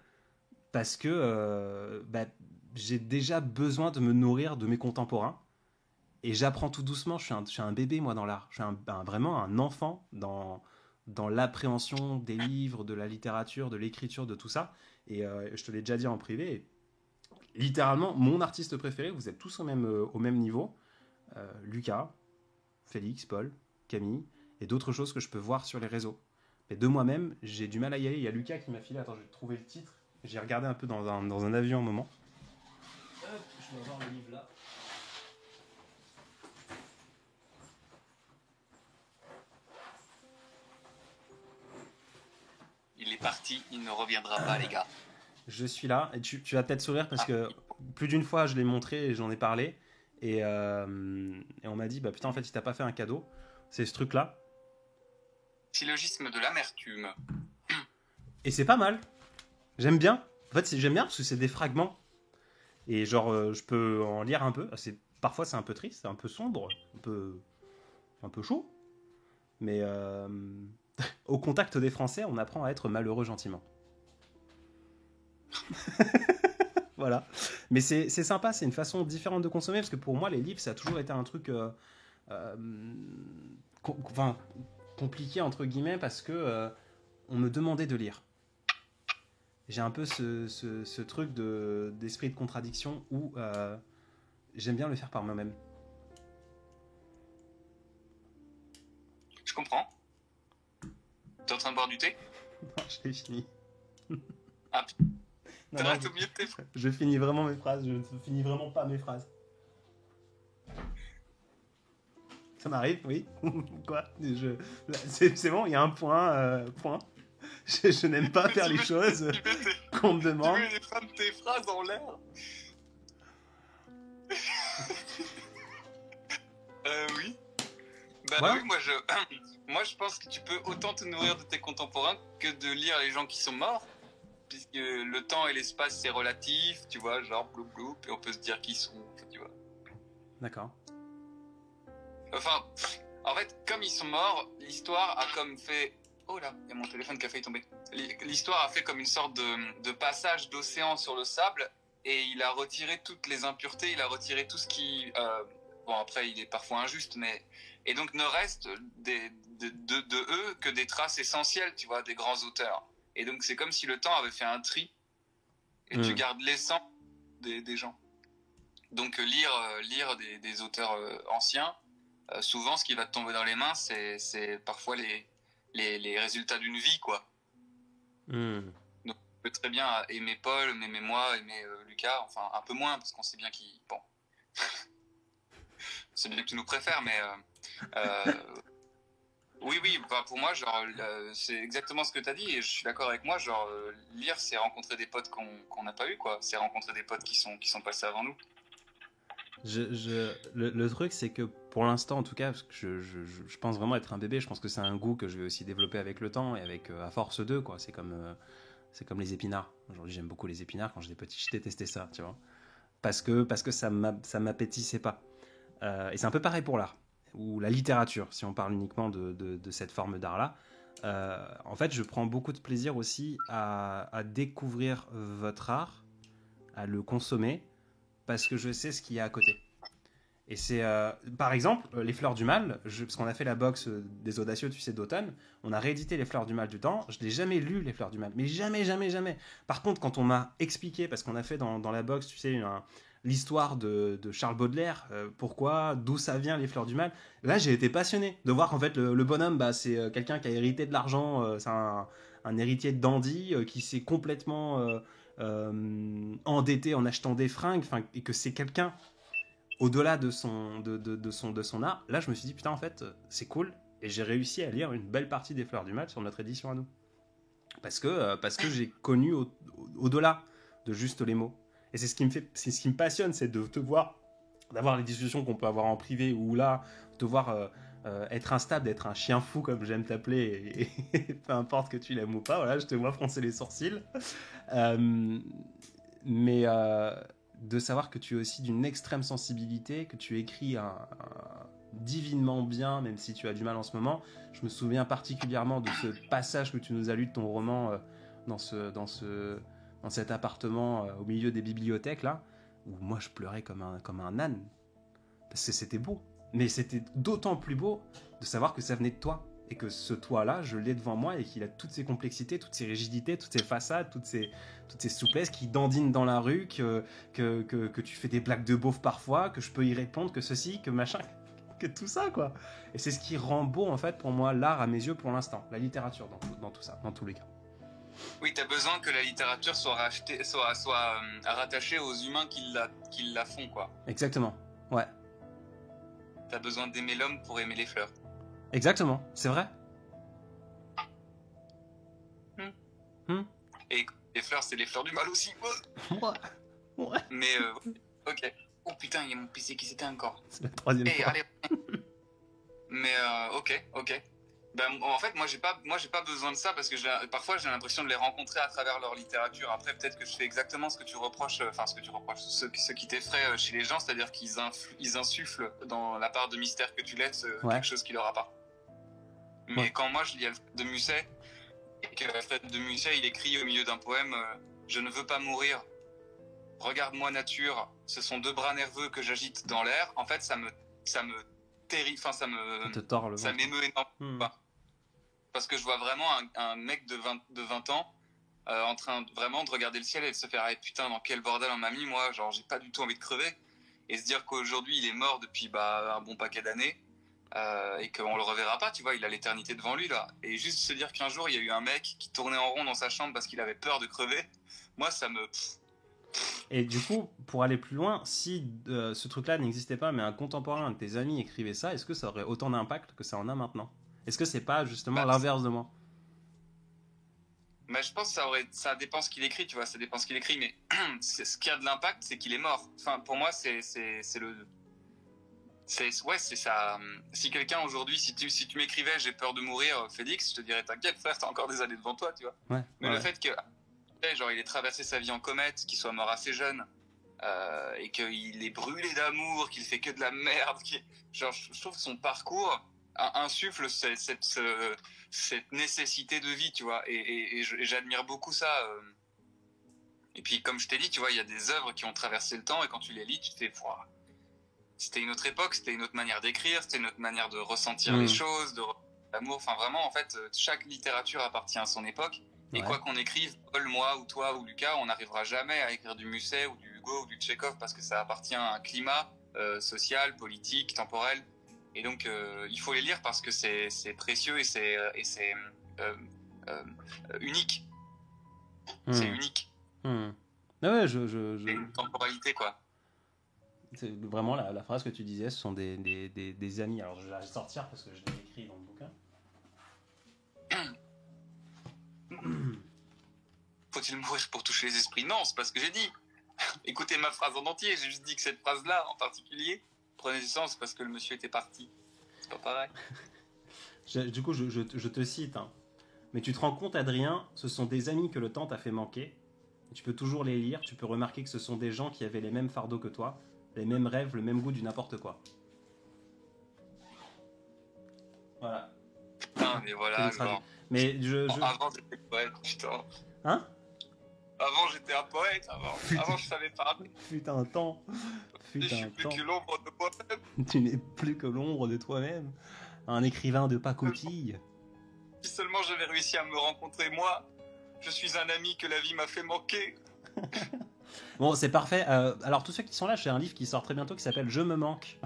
parce que j'ai déjà besoin de me nourrir de mes contemporains. Et j'apprends tout doucement. Je suis un bébé, moi, dans l'art. Je suis vraiment un enfant dans l'appréhension des livres, de la littérature, de l'écriture, de tout ça. Et je te l'ai déjà dit en privé. Littéralement, mon artiste préféré, vous êtes tous au même niveau. Lucas, Félix, Paul, Camille, et d'autres choses que je peux voir sur les réseaux. Mais de moi-même, j'ai du mal à y aller. Il y a Lucas qui m'a filé, attends, je vais trouver le titre. J'ai regardé un peu dans un avion un moment. Hop, je vais avoir le livre là. Il est parti, il ne reviendra pas, les gars. Je suis là, et tu vas peut-être sourire parce que plus d'une fois je l'ai montré et j'en ai parlé. Et on m'a dit, bah putain, en fait, il t'a pas fait un cadeau. C'est ce truc-là. Syllogisme de l'amertume. Et c'est pas mal. J'aime bien. En fait, j'aime bien parce que c'est des fragments. Et genre, je peux en lire un peu. Parfois, c'est un peu triste, c'est un peu sombre, un peu chaud. Mais au contact des Français, on apprend à être malheureux gentiment. Voilà. Mais c'est sympa, c'est une façon différente de consommer parce que pour moi, les livres, ça a toujours été un truc compliqué entre guillemets parce que on me demandait de lire. J'ai un peu ce truc d'esprit de contradiction où j'aime bien le faire par moi-même. Je comprends. T'es en train de boire du thé? Non, je l'ai fini. Ah, non, t'arrêtes au milieu de tes phrases. Je finis vraiment mes phrases, je ne finis vraiment pas mes phrases. Ça m'arrive, oui. Quoi? C'est bon, il y a un point. Je n'aime pas faire les choses qu'on me demande. Tu mets les fins de tes phrases en l'air. Oui. Bah voilà. oui, moi je pense que tu peux autant te nourrir de tes contemporains que de lire les gens qui sont morts, puisque le temps et l'espace c'est relatif, tu vois, genre bloup bloup, et on peut se dire qu'ils sont, tu vois. D'accord. Enfin, en fait, comme ils sont morts, l'histoire a comme fait... Oh là, il y a mon téléphone qui a failli tomber. L'histoire a fait comme une sorte de passage d'océan sur le sable, et il a retiré toutes les impuretés, il a retiré tout ce qui... Bon, après, il est parfois injuste, mais... Et donc, ne reste de eux que des traces essentielles, tu vois, des grands auteurs. Et donc, c'est comme si le temps avait fait un tri, et tu gardes l'essence des gens. Donc lire des auteurs anciens, souvent ce qui va te tomber dans les mains, c'est parfois les résultats d'une vie, quoi. Donc tu peux très bien aimer Paul, aimer moi, aimer Lucas, enfin un peu moins parce qu'on sait bien qu'il... Bon, c'est bien que tu nous préfères, mais oui, bah, pour moi, genre, c'est exactement ce que tu as dit et je suis d'accord avec moi. Genre, lire, c'est rencontrer des potes qu'on n'a pas eu, quoi. C'est rencontrer des potes qui sont passés avant nous. Le truc, c'est que pour l'instant, en tout cas, parce que je pense vraiment être un bébé, je pense que c'est un goût que je vais aussi développer avec le temps et avec à force d'eux, quoi. C'est comme les épinards. Aujourd'hui, j'aime beaucoup les épinards. Quand j'étais petit, je détestais ça, tu vois. Parce que ça m'appétissait pas. Et c'est un peu pareil pour l'art ou la littérature, si on parle uniquement de cette forme d'art-là. En fait, je prends beaucoup de plaisir aussi à découvrir votre art, à le consommer, parce que je sais ce qu'il y a à côté. Et c'est, par exemple, Les Fleurs du Mal, parce qu'on a fait la box des Audacieux, tu sais, d'automne, on a réédité Les Fleurs du Mal du temps, je n'ai jamais lu Les Fleurs du Mal, mais jamais. Par contre, quand on m'a expliqué, parce qu'on a fait dans la box, tu sais, l'histoire de Charles Baudelaire, pourquoi, d'où ça vient Les Fleurs du Mal, là j'ai été passionné de voir qu'en fait le bonhomme, bah, c'est quelqu'un qui a hérité de l'argent, c'est un héritier de dandy qui s'est complètement endetté en achetant des fringues, et que c'est quelqu'un au-delà de son art. Là je me suis dit putain, en fait c'est cool, et j'ai réussi à lire une belle partie des Fleurs du Mal sur notre édition à nous, parce que j'ai connu au-delà de juste les mots. Et c'est ce qui me passionne, c'est de te voir, d'avoir les discussions qu'on peut avoir en privé, ou là, de te voir être instable, d'être un chien fou comme j'aime t'appeler, et peu importe que tu l'aimes ou pas, voilà, je te vois froncer les sourcils. Mais de savoir que tu es aussi d'une extrême sensibilité, que tu écris divinement bien, même si tu as du mal en ce moment. Je me souviens particulièrement de ce passage que tu nous as lu de ton roman dans cet appartement au milieu des bibliothèques là, où moi je pleurais comme un âne, parce que c'était beau, mais c'était d'autant plus beau de savoir que ça venait de toi, et que ce toi là je l'ai devant moi, et qu'il a toutes ces complexités, toutes ces rigidités, toutes ces façades, toutes ces souplesses, qui dandinent dans la rue, que tu fais des blagues de beauf parfois, que je peux y répondre, que ceci, que machin, que tout ça, quoi. Et c'est ce qui rend beau en fait pour moi l'art à mes yeux pour l'instant, la littérature dans tout ça, dans tous les cas. Oui, t'as besoin que la littérature soit rattachée aux humains qui la font, quoi. Exactement, ouais. T'as besoin d'aimer l'homme pour aimer les fleurs. Exactement, c'est vrai. Et les fleurs, c'est les fleurs du mal aussi. Ouais. Mais, ok. Oh putain, il y a mon PC qui s'éteint encore. C'est la troisième fois. Allez. Mais, ok. Ben, en fait, moi j'ai pas besoin de ça, parce que parfois j'ai l'impression de les rencontrer à travers leur littérature. Après, peut-être que je fais exactement ce que tu reproches, ce qui t'effraie chez les gens, c'est-à-dire qu'ils insufflent dans la part de mystère que tu laisses quelque chose qu'il n'aura pas. Mais quand moi je lis Alfred de Musset, et que Alfred de Musset il écrit au milieu d'un poème je ne veux pas mourir, regarde-moi nature, ce sont deux bras nerveux que j'agite dans l'air. En fait, ça me terrifie, enfin ça m'émeut énormément. Parce que je vois vraiment un mec de 20 ans en train vraiment de regarder le ciel et de se faire ah, putain, dans quel bordel on m'a mis, moi, genre j'ai pas du tout envie de crever, et se dire qu'aujourd'hui il est mort depuis un bon paquet d'années, et qu'on le reverra pas, tu vois, il a l'éternité devant lui là, et juste se dire qu'un jour il y a eu un mec qui tournait en rond dans sa chambre parce qu'il avait peur de crever, moi ça me... Et du coup, pour aller plus loin, si ce truc-là n'existait pas, mais un contemporain de tes amis écrivait ça, est-ce que ça aurait autant d'impact que ça en a maintenant? Est-ce que c'est pas justement l'inverse de moi? Mais je pense que ça dépend ce qu'il écrit, tu vois, ça dépend ce qu'il écrit, mais ce qui a de l'impact, c'est qu'il est mort. Enfin, pour moi, c'est ça. Si quelqu'un aujourd'hui, si tu m'écrivais j'ai peur de mourir, Félix, je te dirais t'inquiète frère, t'as encore des années devant toi, tu vois. Ouais, mais le fait que genre il ait traversé sa vie en comète, qu'il soit mort assez jeune, et qu'il est brûlé d'amour, qu'il fait que de la merde, genre je trouve que son parcours insuffle cette nécessité de vie, tu vois, et j'admire beaucoup ça. Et puis comme je t'ai dit, tu vois, il y a des œuvres qui ont traversé le temps, et quand tu les lis, tu te fais c'était une autre époque, c'était une autre manière d'écrire, c'était une autre manière de ressentir les choses, de l'amour. Enfin vraiment, en fait, chaque littérature appartient à son époque. Et quoi qu'on écrive, Paul, moi ou toi ou Lucas, on n'arrivera jamais à écrire du Musset ou du Hugo ou du Tchekhov parce que ça appartient à un climat social, politique, temporel. Et donc, il faut les lire parce que c'est précieux et c'est unique. C'est unique. Ah ouais, C'est une temporalité, quoi. C'est vraiment la phrase que tu disais, ce sont des amis. Alors, je vais la sortir parce que je l'ai écrit dans le bouquin. Faut-il mourir pour toucher les esprits? Non, c'est pas ce que j'ai dit. Écoutez ma phrase en entier, j'ai juste dit que cette phrase-là, en particulier, prenait du sens parce que le monsieur était parti. C'est pas pareil. Du coup, je te cite. Hein. Mais tu te rends compte, Adrien, ce sont des amis que le temps t'a fait manquer. Tu peux toujours les lire, tu peux remarquer que ce sont des gens qui avaient les mêmes fardeaux que toi, les mêmes rêves, le même goût du n'importe quoi. Voilà. Putain, mais voilà, genre... Mais Avant, j'étais poète, putain. Hein? Avant, j'étais un poète, avant, je savais parler. Putain, temps. Je suis plus que l'ombre de moi-même. Tu n'es plus que l'ombre de toi-même. Un écrivain de pacotille. Si seulement j'avais réussi à me rencontrer, moi, je suis un ami que la vie m'a fait manquer. Bon, c'est parfait. Alors, tous ceux qui sont là, j'ai un livre qui sort très bientôt qui s'appelle Je me manque.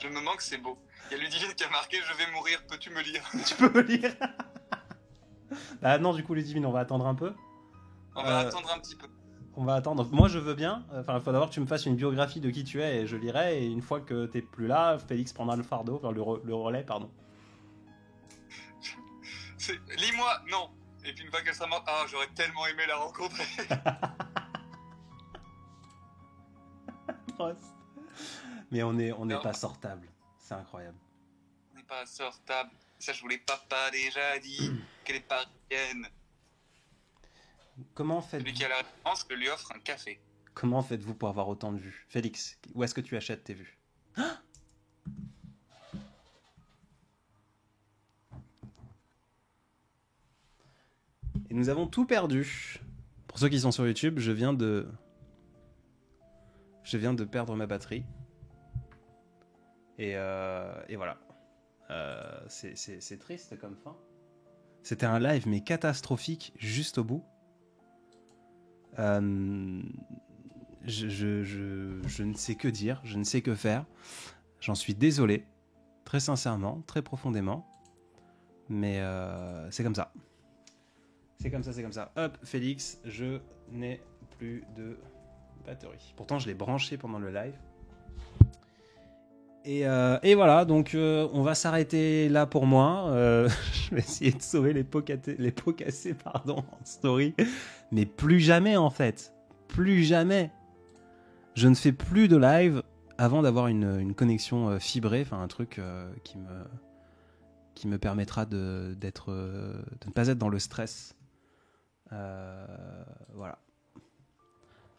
Je me manque, c'est beau. Il y a Ludivine qui a marqué « Je vais mourir, peux-tu me lire ?» Tu peux me lire. Bah non, du coup, Ludivine, on va attendre un peu. On va attendre un petit peu. On va attendre. Moi, je veux bien. Enfin, il faut d'abord que tu me fasses une biographie de qui tu es et je lirai. Et une fois que t'es plus là, Félix prendra le fardeau, enfin, le relais, pardon. Lis-moi, non. Et puis une fois qu'elle sera morte, j'aurais tellement aimé la rencontrer. Mais on n'est pas sortable. C'est incroyable. On n'est pas sortable. Ça, je vous l'ai pas déjà dit. Qu'elle est parisienne. Comment faites-vous... Celui qui a la réponse, je lui offre un café. Comment faites-vous pour avoir autant de vues? Félix, où est-ce que tu achètes tes vues? Et nous avons tout perdu. Pour ceux qui sont sur YouTube, je viens de perdre ma batterie. Et voilà. C'est triste comme fin. C'était un live mais catastrophique juste au bout. Je ne sais que dire, je ne sais que faire. J'en suis désolé, très sincèrement, très profondément. Mais c'est comme ça. C'est comme ça. Hop, Félix, je n'ai plus de batterie. Pourtant, je l'ai branché pendant le live. Et voilà, donc on va s'arrêter là pour moi. Je vais essayer de sauver les pots cassés en story. Mais plus jamais en fait. Plus jamais. Je ne fais plus de live avant d'avoir une connexion fibrée, enfin un truc qui me permettra de ne pas être dans le stress. Voilà.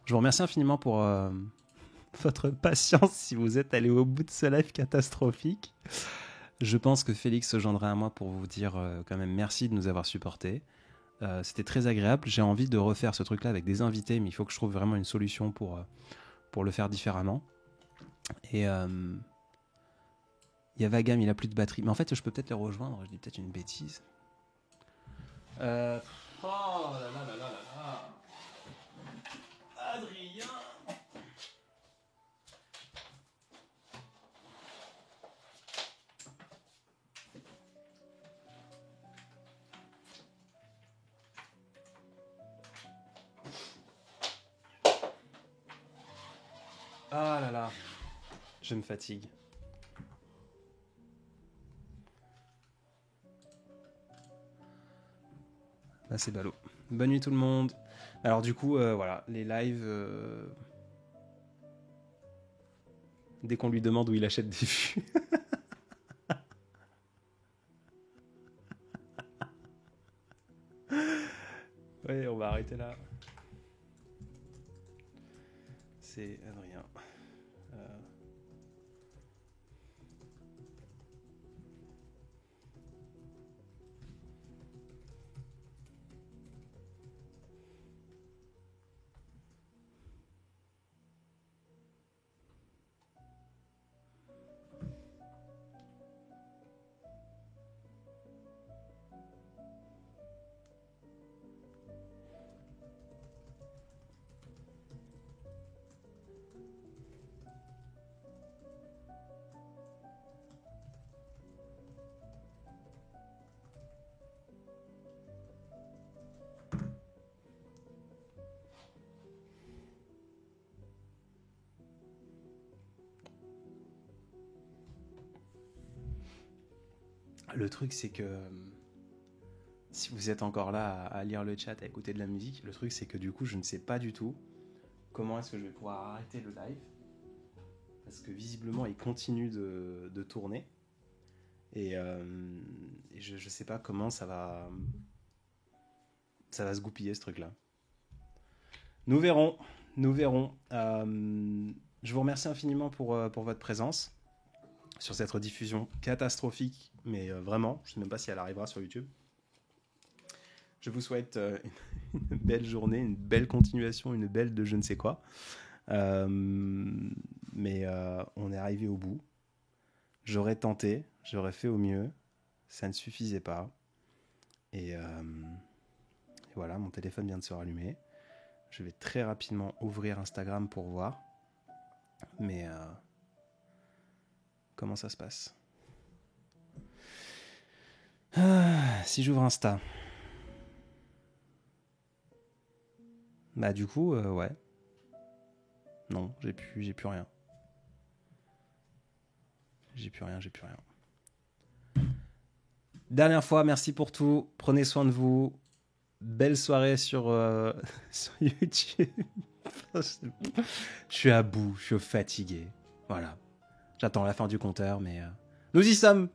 Je vous remercie infiniment pour votre patience si vous êtes allé au bout de ce live catastrophique. Je pense que Félix se joindra à moi pour vous dire quand même merci de nous avoir supportés. C'était très agréable. J'ai envie de refaire ce truc-là avec des invités, mais il faut que je trouve vraiment une solution pour le faire différemment. Et il y a Vagam, il a plus de batterie. Mais en fait, je peux peut-être le rejoindre. Je dis peut-être une bêtise. Oh là là là là là là. Adrien. Ah là là, je me fatigue. Là c'est ballot. Bonne nuit tout le monde. Alors du coup, voilà, les lives... Dès qu'on lui demande où il achète des vues. Ouais, on va arrêter là. C'est Adrien. Le truc, c'est que si vous êtes encore là à lire le chat, à écouter de la musique, le truc, c'est que du coup, je ne sais pas du tout comment est-ce que je vais pouvoir arrêter le live. Parce que visiblement, il continue de tourner. Et je sais pas comment ça va se goupiller, ce truc-là. Nous verrons. Je vous remercie infiniment pour votre présence sur cette rediffusion catastrophique, mais vraiment, je ne sais même pas si elle arrivera sur YouTube. Je vous souhaite une belle journée, une belle continuation, une belle de je ne sais quoi. Mais on est arrivé au bout. J'aurais tenté, j'aurais fait au mieux. Ça ne suffisait pas. Et voilà, mon téléphone vient de se rallumer. Je vais très rapidement ouvrir Instagram pour voir. Mais comment ça se passe ? Si j'ouvre Insta. Bah du coup, ouais. Non, j'ai plus rien. J'ai plus rien. Dernière fois, merci pour tout. Prenez soin de vous. Belle soirée sur YouTube. Je suis à bout, je suis fatigué. Voilà. J'attends la fin du compteur, mais nous y sommes.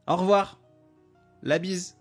Au revoir. La bise.